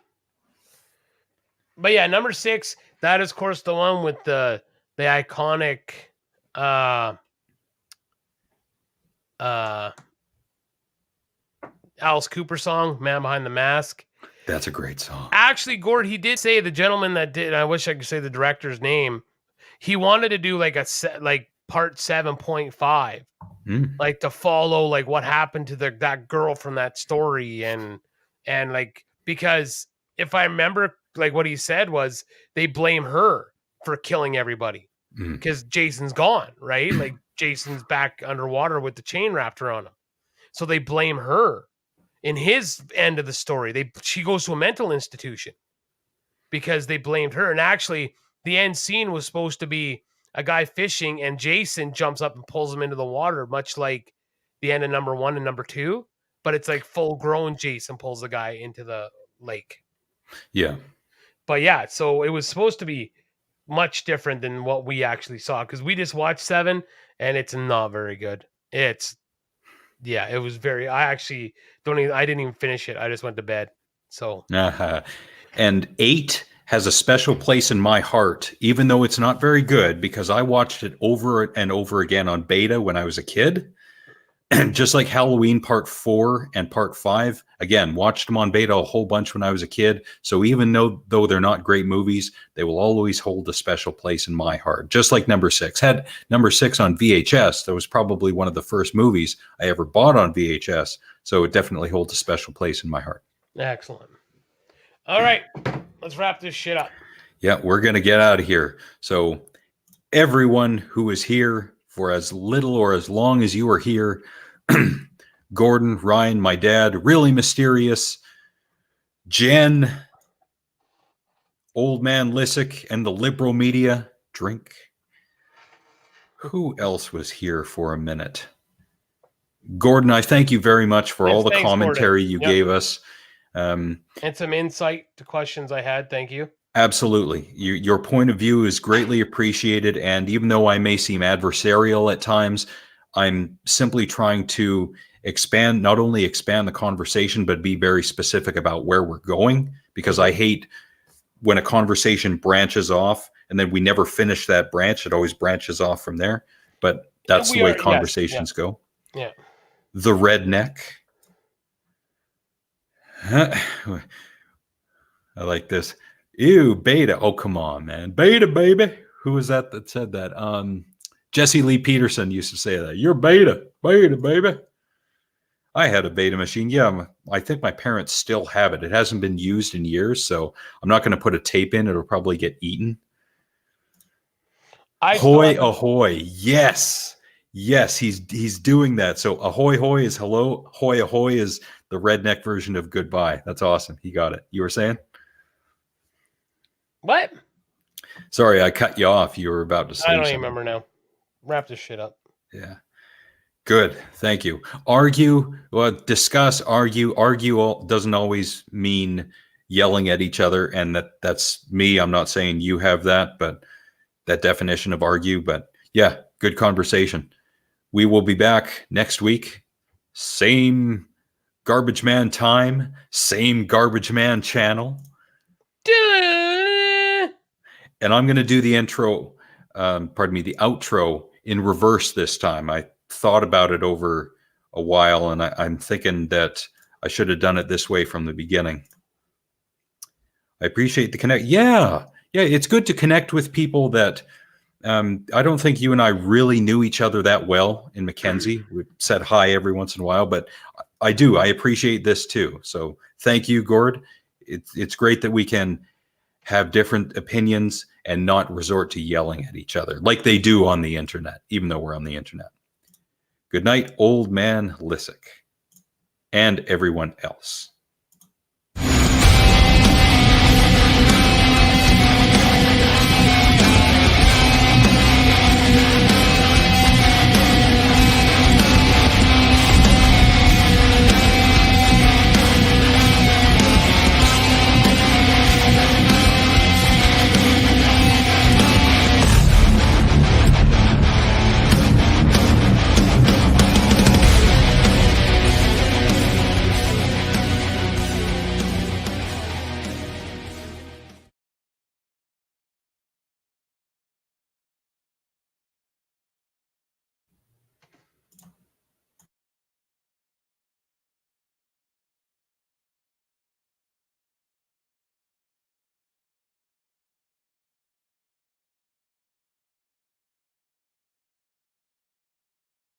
But yeah, number 6, that is, of course, the one with the iconic Alice Cooper song, Man Behind the Mask. That's a great song. Actually, Gord, he did say, the gentleman that did, and I wish I could say the director's name, he wanted to do like part 7.5, like to follow like what happened to that girl from that story, and like, because if I remember, like what he said was they blame her for killing everybody because Jason's gone, right? Like Jason's back underwater with the chain wrapped around him, so they blame her. In his end of the story, she goes to a mental institution because they blamed her. And actually, the end scene was supposed to be a guy fishing, and Jason jumps up and pulls him into the water, much like the end of number 1 and number 2. But it's like full-grown Jason pulls the guy into the lake. Yeah. But yeah, so it was supposed to be much different than what we actually saw, because we just watched 7, and it's not very good. It was very. I didn't even finish it. I just went to bed. So. And 8 has a special place in my heart, even though it's not very good, because I watched it over and over again on beta when I was a kid. just like Halloween Part 4 and Part 5, again, watched them on beta a whole bunch when I was a kid. So even though they're not great movies, they will always hold a special place in my heart. Just like number 6. Had number 6 on VHS. That was probably one of the first movies I ever bought on VHS. So it definitely holds a special place in my heart. Excellent. All right, let's wrap this shit up. Yeah, we're going to get out of here. So everyone who is here for as little or as long as you are here, Gordon, Ryan, my dad, Really Mysterious, Jen, Old Man Lissick, and the liberal media, drink. Who else was here for a minute? Gordon, I thank you very much for all the Thanks, commentary Gordon. you Yep. gave us. And some insight to questions I had. Thank you. Absolutely. Your point of view is greatly appreciated. And even though I may seem adversarial at times, I'm simply trying to not only expand the conversation, but be very specific about where we're going, because I hate when a conversation branches off and then we never finish that branch. It always branches off from there. But that's the way conversations go. Yeah. The redneck. I like this. Ew, beta. Oh, come on, man. Beta, baby. Who was that said that? Jesse Lee Peterson used to say that. You're beta. Beta, baby. I had a beta machine. Yeah, I think my parents still have it. It hasn't been used in years, so I'm not going to put a tape in. It'll probably get eaten. Hoy ahoy. Yes. Yes, he's doing that. So ahoy hoy is hello. Hoy ahoy is the redneck version of goodbye. That's awesome. He got it. You were saying? What? Sorry, I cut you off. You were about to say I don't something. even remember now. Wrap this shit up. Yeah. Good. Thank you. Argue, discuss, argue. Argue doesn't always mean yelling at each other. And that's me. I'm not saying you have that, but that definition of argue. But yeah, good conversation. We will be back next week. Same Garbage Man time, same Garbage Man channel. And I'm going to do the intro, the outro in reverse this time. I thought about it over a while, and I'm thinking that I should have done it this way from the beginning. I appreciate the connect. Yeah, it's good to connect with people that I don't think you and I really knew each other that well in Mackenzie. We said hi every once in a while, but I do. I appreciate this too. So thank you, Gord. It's great that we can have different opinions and not resort to yelling at each other like they do on the internet, even though we're on the internet. Good night, Old Man Lissick, and everyone else.